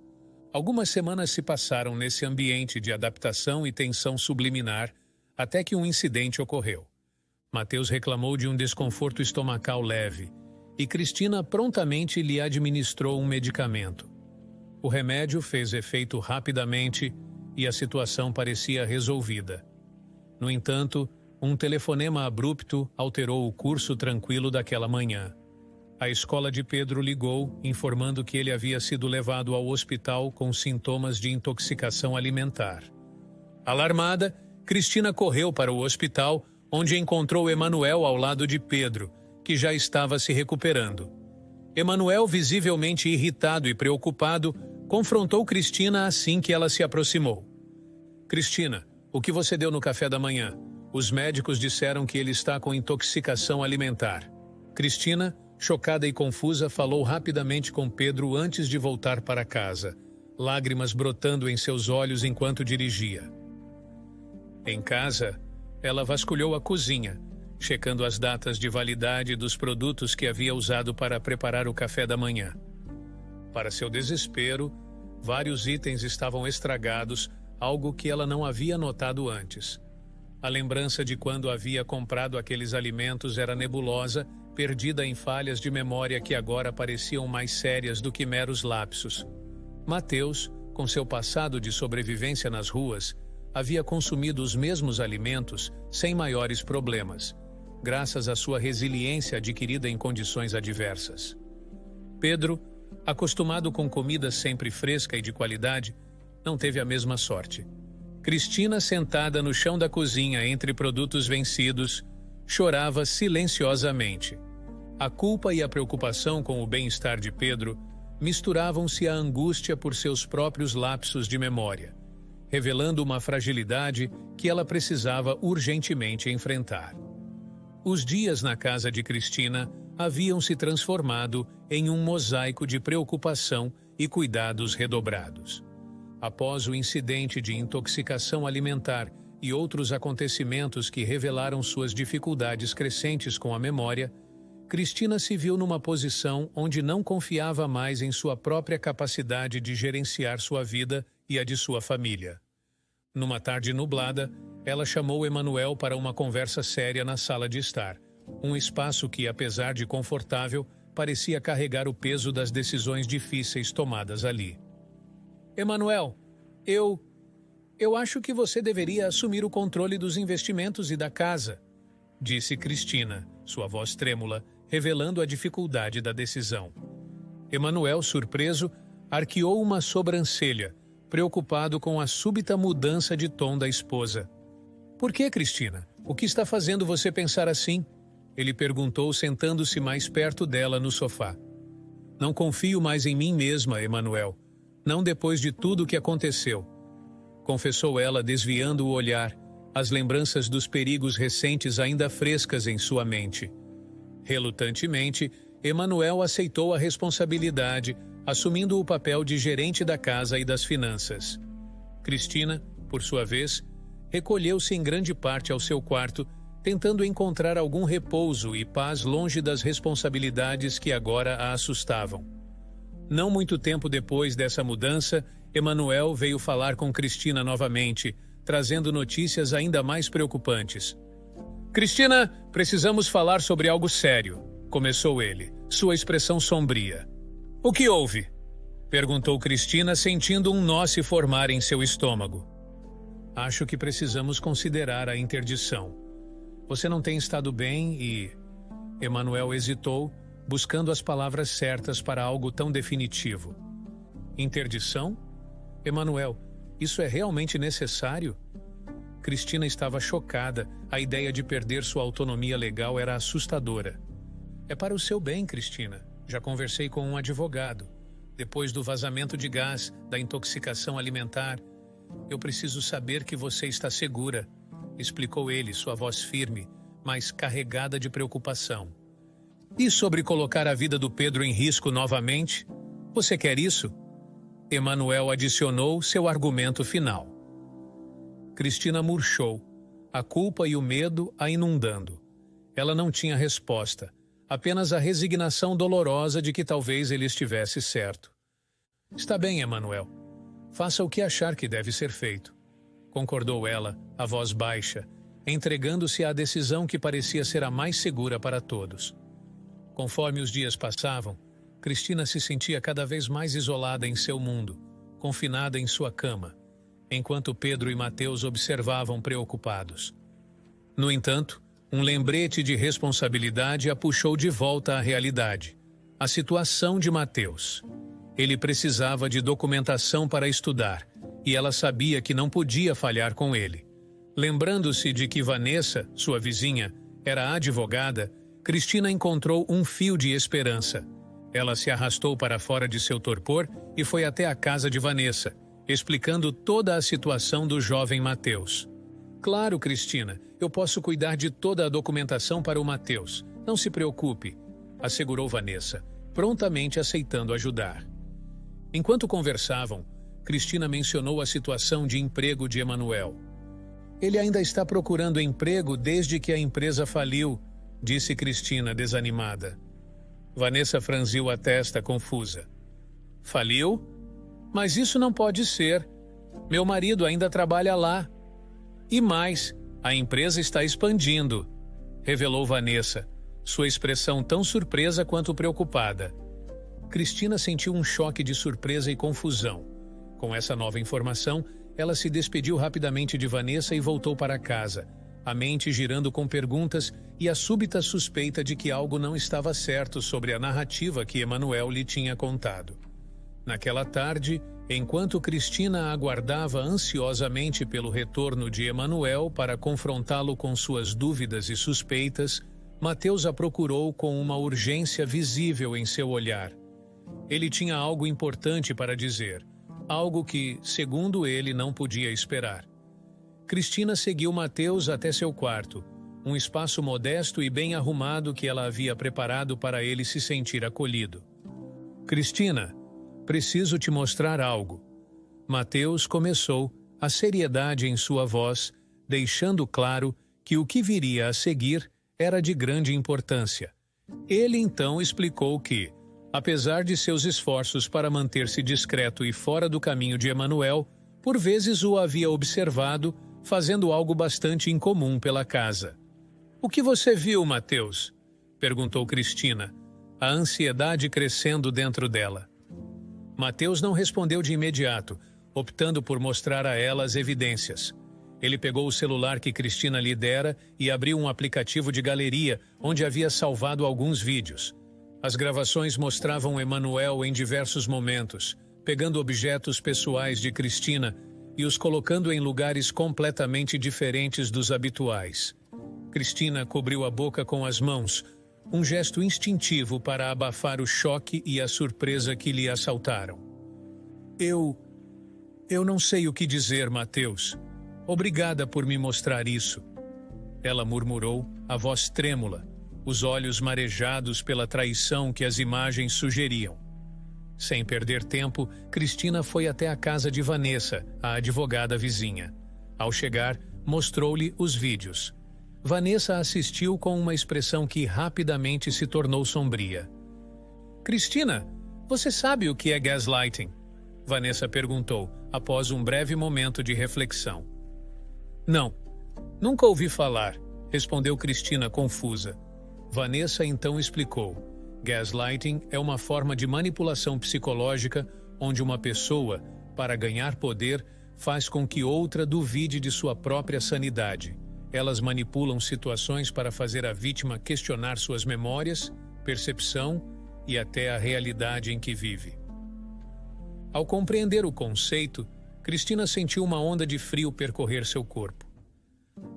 A: Algumas semanas se passaram nesse ambiente de adaptação e tensão subliminar, até que um incidente ocorreu. Mateus reclamou de um desconforto estomacal leve, e Cristina prontamente lhe administrou um medicamento. O remédio fez efeito rapidamente e a situação parecia resolvida. No entanto, um telefonema abrupto alterou o curso tranquilo daquela manhã. A escola de Pedro ligou, informando que ele havia sido levado ao hospital com sintomas de intoxicação alimentar. Alarmada, Cristina correu para o hospital, onde encontrou Emanuel ao lado de Pedro, que já estava se recuperando. Emanuel, visivelmente irritado e preocupado, confrontou Cristina assim que ela se aproximou. Cristina, o que você deu no café da manhã? Os médicos disseram que ele está com intoxicação alimentar. Cristina, chocada e confusa, falou rapidamente com Pedro antes de voltar para casa, lágrimas brotando em seus olhos enquanto dirigia. Em casa, ela vasculhou a cozinha, checando as datas de validade dos produtos que havia usado para preparar o café da manhã. Para seu desespero, vários itens estavam estragados, algo que ela não havia notado antes. A lembrança de quando havia comprado aqueles alimentos era nebulosa, perdida em falhas de memória que agora pareciam mais sérias do que meros lapsos. Mateus, com seu passado de sobrevivência nas ruas, havia consumido os mesmos alimentos sem maiores problemas, graças à sua resiliência adquirida em condições adversas. Pedro, acostumado com comida sempre fresca e de qualidade, não teve a mesma sorte. Cristina, sentada no chão da cozinha entre produtos vencidos, chorava silenciosamente. A culpa e a preocupação com o bem-estar de Pedro misturavam-se à angústia por seus próprios lapsos de memória, revelando uma fragilidade que ela precisava urgentemente enfrentar. Os dias na casa de Cristina haviam se transformado em um mosaico de preocupação e cuidados redobrados. Após o incidente de intoxicação alimentar e outros acontecimentos que revelaram suas dificuldades crescentes com a memória, Cristina se viu numa posição onde não confiava mais em sua própria capacidade de gerenciar sua vida e a de sua família. Numa tarde nublada, ela chamou Emanuel para uma conversa séria na sala de estar, um espaço que, apesar de confortável, parecia carregar o peso das decisões difíceis tomadas ali. Emanuel, eu acho que você deveria assumir o controle dos investimentos e da casa, disse Cristina, sua voz trêmula, revelando a dificuldade da decisão. Emanuel, surpreso, arqueou uma sobrancelha, preocupado com a súbita mudança de tom da esposa. Por que, Cristina? O que está fazendo você pensar assim? Ele perguntou, sentando-se mais perto dela no sofá. Não confio mais em mim mesma, Emanuel. Não depois de tudo o que aconteceu, confessou ela, desviando o olhar, as lembranças dos perigos recentes ainda frescas em sua mente. Relutantemente, Emanuel aceitou a responsabilidade, assumindo o papel de gerente da casa e das finanças. Cristina, por sua vez, recolheu-se em grande parte ao seu quarto, tentando encontrar algum repouso e paz longe das responsabilidades que agora a assustavam. Não muito tempo depois dessa mudança, Emanuel veio falar com Cristina novamente, trazendo notícias ainda mais preocupantes. Cristina, precisamos falar sobre algo sério, começou ele, sua expressão sombria. O que houve? Perguntou Cristina, sentindo um nó se formar em seu estômago. Acho que precisamos considerar a interdição. Você não tem estado bem e... Emanuel hesitou, buscando as palavras certas para algo tão definitivo. Interdição? Emanuel, isso é realmente necessário? Cristina estava chocada. A ideia de perder sua autonomia legal era assustadora. É para o seu bem, Cristina. Já conversei com um advogado. Depois do vazamento de gás, da intoxicação alimentar, eu preciso saber que você está segura, explicou ele, sua voz firme, mas carregada de preocupação. E sobre colocar a vida do Pedro em risco novamente? Você quer isso? Emanuel adicionou seu argumento final. Cristina murchou, a culpa e o medo a inundando. Ela não tinha resposta, apenas a resignação dolorosa de que talvez ele estivesse certo. Está bem, Emanuel. Faça o que achar que deve ser feito, concordou ela, a voz baixa, entregando-se à decisão que parecia ser a mais segura para todos. Conforme os dias passavam, Cristina se sentia cada vez mais isolada em seu mundo, confinada em sua cama, enquanto Pedro e Mateus observavam preocupados. No entanto, um lembrete de responsabilidade a puxou de volta à realidade, a situação de Mateus. Ele precisava de documentação para estudar, e ela sabia que não podia falhar com ele. Lembrando-se de que Vanessa, sua vizinha, era advogada, Cristina encontrou um fio de esperança. Ela se arrastou para fora de seu torpor e foi até a casa de Vanessa, explicando toda a situação do jovem Mateus. Claro, Cristina, eu posso cuidar de toda a documentação para o Mateus. Não se preocupe, assegurou Vanessa, prontamente aceitando ajudar. Enquanto conversavam, Cristina mencionou a situação de emprego de Emanuel. Ele ainda está procurando emprego desde que a empresa faliu, disse Cristina, desanimada. Vanessa franziu a testa, confusa. Faliu? Mas isso não pode ser. Meu marido ainda trabalha lá. E mais, a empresa está expandindo, revelou Vanessa, sua expressão tão surpresa quanto preocupada. Cristina sentiu um choque de surpresa e confusão. Com essa nova informação, ela se despediu rapidamente de Vanessa e voltou para casa, a mente girando com perguntas e a súbita suspeita de que algo não estava certo sobre a narrativa que Emanuel lhe tinha contado. Naquela tarde, enquanto Cristina aguardava ansiosamente pelo retorno de Emanuel para confrontá-lo com suas dúvidas e suspeitas, Mateus a procurou com uma urgência visível em seu olhar. Ele tinha algo importante para dizer, algo que, segundo ele, não podia esperar. Cristina seguiu Mateus até seu quarto, um espaço modesto e bem arrumado que ela havia preparado para ele se sentir acolhido. Cristina, preciso te mostrar algo. Mateus começou, a seriedade em sua voz, deixando claro que o que viria a seguir era de grande importância. Ele então explicou que, apesar de seus esforços para manter-se discreto e fora do caminho de Emanuel, por vezes o havia observado, fazendo algo bastante incomum pela casa. O que você viu, Mateus? Perguntou Cristina, a ansiedade crescendo dentro dela. Mateus não respondeu de imediato, optando por mostrar a ela as evidências. Ele pegou o celular que Cristina lhe dera e abriu um aplicativo de galeria onde havia salvado alguns vídeos. As gravações mostravam Emanuel em diversos momentos, pegando objetos pessoais de Cristina e os colocando em lugares completamente diferentes dos habituais. Cristina cobriu a boca com as mãos, um gesto instintivo para abafar o choque e a surpresa que lhe assaltaram. Eu não sei o que dizer, Mateus. Obrigada por me mostrar isso. Ela murmurou, a voz trêmula, os olhos marejados pela traição que as imagens sugeriam. Sem perder tempo, Cristina foi até a casa de Vanessa, a advogada vizinha. Ao chegar, mostrou-lhe os vídeos. Vanessa assistiu com uma expressão que rapidamente se tornou sombria. Cristina, você sabe o que é gaslighting? Vanessa perguntou, após um breve momento de reflexão. Não, nunca ouvi falar, respondeu Cristina confusa. Vanessa então explicou. Gaslighting é uma forma de manipulação psicológica onde uma pessoa, para ganhar poder, faz com que outra duvide de sua própria sanidade. Elas manipulam situações para fazer a vítima questionar suas memórias, percepção e até a realidade em que vive. Ao compreender o conceito, Cristina sentiu uma onda de frio percorrer seu corpo.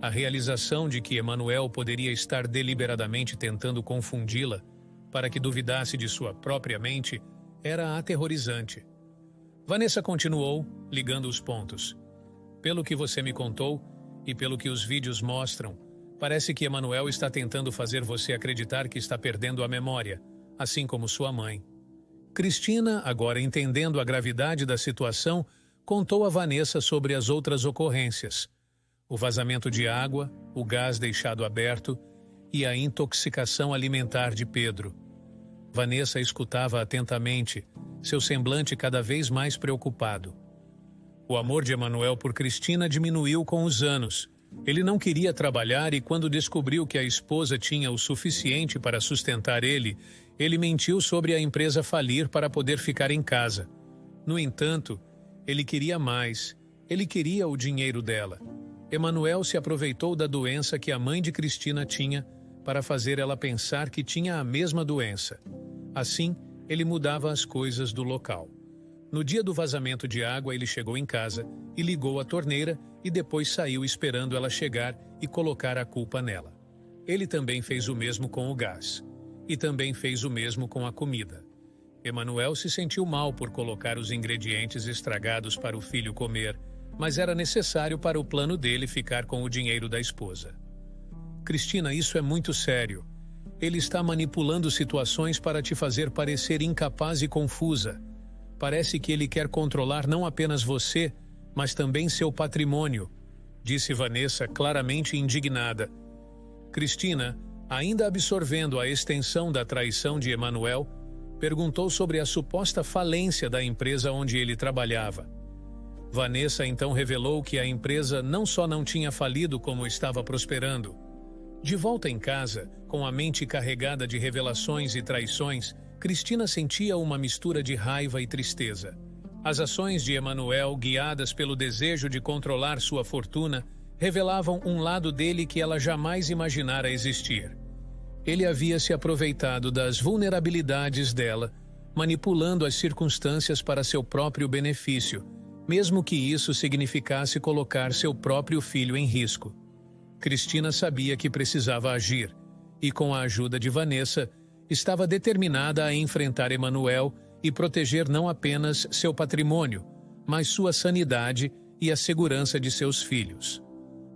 A: A realização de que Emanuel poderia estar deliberadamente tentando confundi-la para que duvidasse de sua própria mente era aterrorizante. Vanessa continuou, ligando os pontos. Pelo que você me contou e pelo que os vídeos mostram, parece que Emanuel está tentando fazer você acreditar que está perdendo a memória, assim como sua mãe. Cristina, agora entendendo a gravidade da situação, contou a Vanessa sobre as outras ocorrências: o vazamento de água, o gás deixado aberto e a intoxicação alimentar de Pedro. Vanessa escutava atentamente, seu semblante cada vez mais preocupado. O amor de Emanuel por Cristina diminuiu com os anos. Ele não queria trabalhar e, quando descobriu que a esposa tinha o suficiente para sustentar ele mentiu sobre a empresa falir para poder ficar em casa. No entanto, ele queria mais. Ele queria o dinheiro dela. Emanuel se aproveitou da doença que a mãe de Cristina tinha para fazer ela pensar que tinha a mesma doença. Assim, ele mudava as coisas do local. No dia do vazamento de água, ele chegou em casa e ligou a torneira e depois saiu esperando ela chegar e colocar a culpa nela. Ele também fez o mesmo com o gás. E também fez o mesmo com a comida. Emanuel se sentiu mal por colocar os ingredientes estragados para o filho comer, mas era necessário para o plano dele ficar com o dinheiro da esposa. Cristina, isso é muito sério. Ele está manipulando situações para te fazer parecer incapaz e confusa. Parece que ele quer controlar não apenas você, mas também seu patrimônio, disse Vanessa, claramente indignada. Cristina, ainda absorvendo a extensão da traição de Emanuel, perguntou sobre a suposta falência da empresa onde ele trabalhava. Vanessa então revelou que a empresa não só não tinha falido, como estava prosperando. De volta em casa, com a mente carregada de revelações e traições, Cristina sentia uma mistura de raiva e tristeza. As ações de Emanuel, guiadas pelo desejo de controlar sua fortuna, revelavam um lado dele que ela jamais imaginara existir. Ele havia se aproveitado das vulnerabilidades dela, manipulando as circunstâncias para seu próprio benefício, mesmo que isso significasse colocar seu próprio filho em risco. Cristina sabia que precisava agir, e com a ajuda de Vanessa, estava determinada a enfrentar Emanuel e proteger não apenas seu patrimônio, mas sua sanidade e a segurança de seus filhos.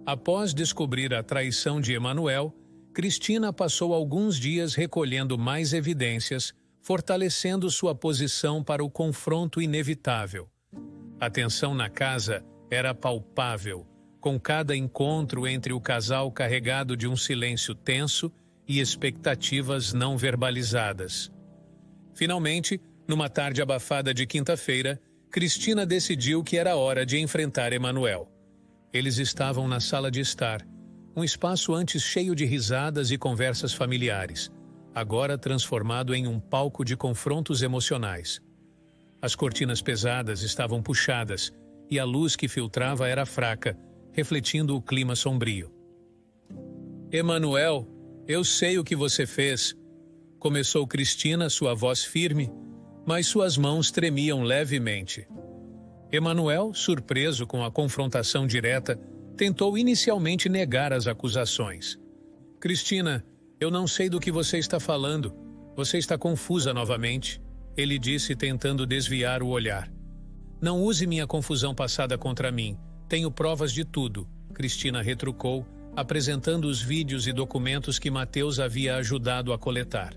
A: Após descobrir a traição de Emanuel, Cristina passou alguns dias recolhendo mais evidências, fortalecendo sua posição para o confronto inevitável. A tensão na casa era palpável, com cada encontro entre o casal carregado de um silêncio tenso e expectativas não verbalizadas. Finalmente, numa tarde abafada de quinta-feira, Cristina decidiu que era hora de enfrentar Emanuel. Eles estavam na sala de estar, um espaço antes cheio de risadas e conversas familiares, agora transformado em um palco de confrontos emocionais. As cortinas pesadas estavam puxadas e a luz que filtrava era fraca, refletindo o clima sombrio. Emanuel, eu sei o que você fez, começou Cristina, sua voz firme, mas suas mãos tremiam levemente. Emanuel, surpreso com a confrontação direta, tentou inicialmente negar as acusações. Cristina, eu não sei do que você está falando. Você está confusa novamente, ele disse, tentando desviar o olhar. Não use minha confusão passada contra mim. Tenho provas de tudo, Cristina retrucou, apresentando os vídeos e documentos que Mateus havia ajudado a coletar.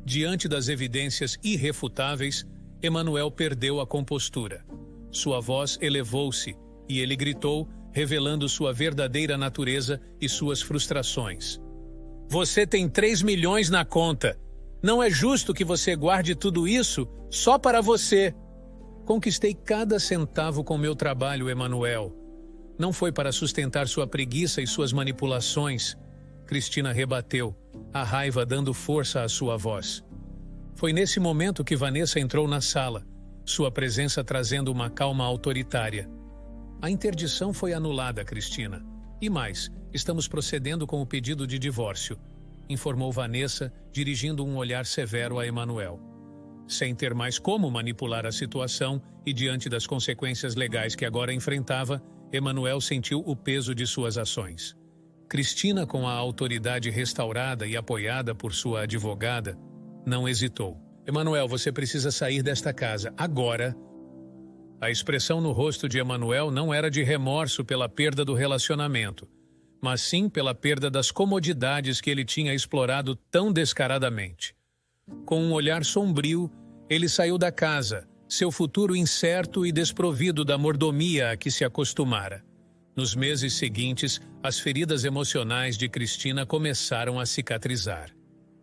A: Diante das evidências irrefutáveis, Emanuel perdeu a compostura. Sua voz elevou-se e ele gritou, revelando sua verdadeira natureza e suas frustrações. Você tem 3 milhões na conta. Não é justo que você guarde tudo isso só para você. Conquistei cada centavo com meu trabalho, Emanuel. Não foi para sustentar sua preguiça e suas manipulações. Cristina rebateu, a raiva dando força à sua voz. Foi nesse momento que Vanessa entrou na sala, sua presença trazendo uma calma autoritária. A interdição foi anulada, Cristina. E mais, estamos procedendo com o pedido de divórcio, informou Vanessa, dirigindo um olhar severo a Emanuel. Sem ter mais como manipular a situação e diante das consequências legais que agora enfrentava, Emanuel sentiu o peso de suas ações. Cristina, com a autoridade restaurada e apoiada por sua advogada, não hesitou. Emanuel, você precisa sair desta casa, agora. A expressão no rosto de Emanuel não era de remorso pela perda do relacionamento, mas sim pela perda das comodidades que ele tinha explorado tão descaradamente. Com um olhar sombrio, ele saiu da casa, seu futuro incerto e desprovido da mordomia a que se acostumara. Nos meses seguintes, as feridas emocionais de Cristina começaram a cicatrizar.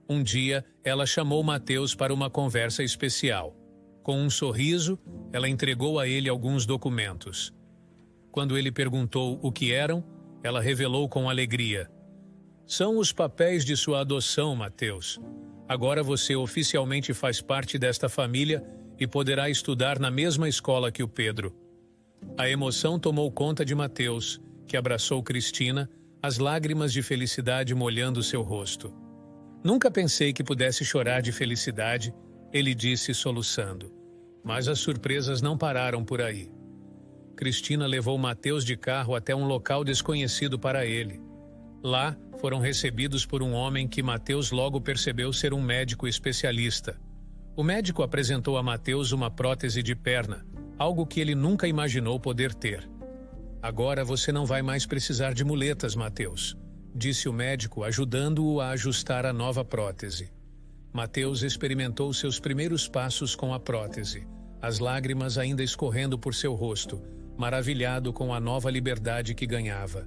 A: Um dia, ela chamou Mateus para uma conversa especial. Com um sorriso, ela entregou a ele alguns documentos. Quando ele perguntou o que eram, ela revelou com alegria: "São os papéis de sua adoção, Mateus. Agora você oficialmente faz parte desta família e poderá estudar na mesma escola que o Pedro." A emoção tomou conta de Mateus, que abraçou Cristina, as lágrimas de felicidade molhando seu rosto. "Nunca pensei que pudesse chorar de felicidade", ele disse soluçando. Mas as surpresas não pararam por aí. Cristina levou Mateus de carro até um local desconhecido para ele. Lá, foram recebidos por um homem que Mateus logo percebeu ser um médico especialista. O médico apresentou a Mateus uma prótese de perna, algo que ele nunca imaginou poder ter. "Agora você não vai mais precisar de muletas, Mateus", disse o médico, ajudando-o a ajustar a nova prótese. Mateus experimentou seus primeiros passos com a prótese, as lágrimas ainda escorrendo por seu rosto, maravilhado com a nova liberdade que ganhava.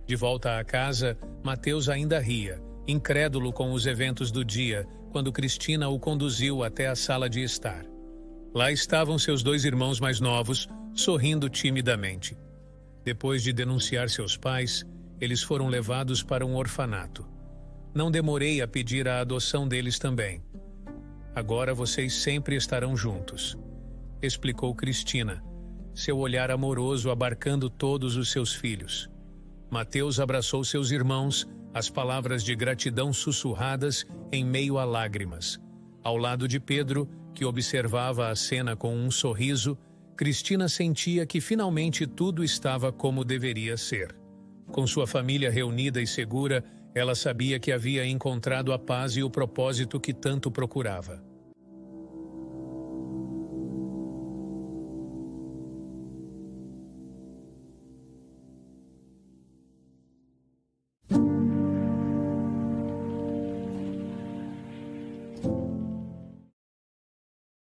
A: De volta à casa, Mateus ainda ria, incrédulo com os eventos do dia, quando Cristina o conduziu até a sala de estar. Lá estavam seus 2 irmãos mais novos, sorrindo timidamente. Depois de denunciar seus pais, eles foram levados para um orfanato. Não demorei a pedir a adoção deles também. "Agora vocês sempre estarão juntos", explicou Cristina, seu olhar amoroso abarcando todos os seus filhos. Mateus abraçou seus irmãos, as palavras de gratidão sussurradas em meio a lágrimas. Ao lado de Pedro, que observava a cena com um sorriso, Cristina sentia que finalmente tudo estava como deveria ser. Com sua família reunida e segura, ela sabia que havia encontrado a paz e o propósito que tanto procurava.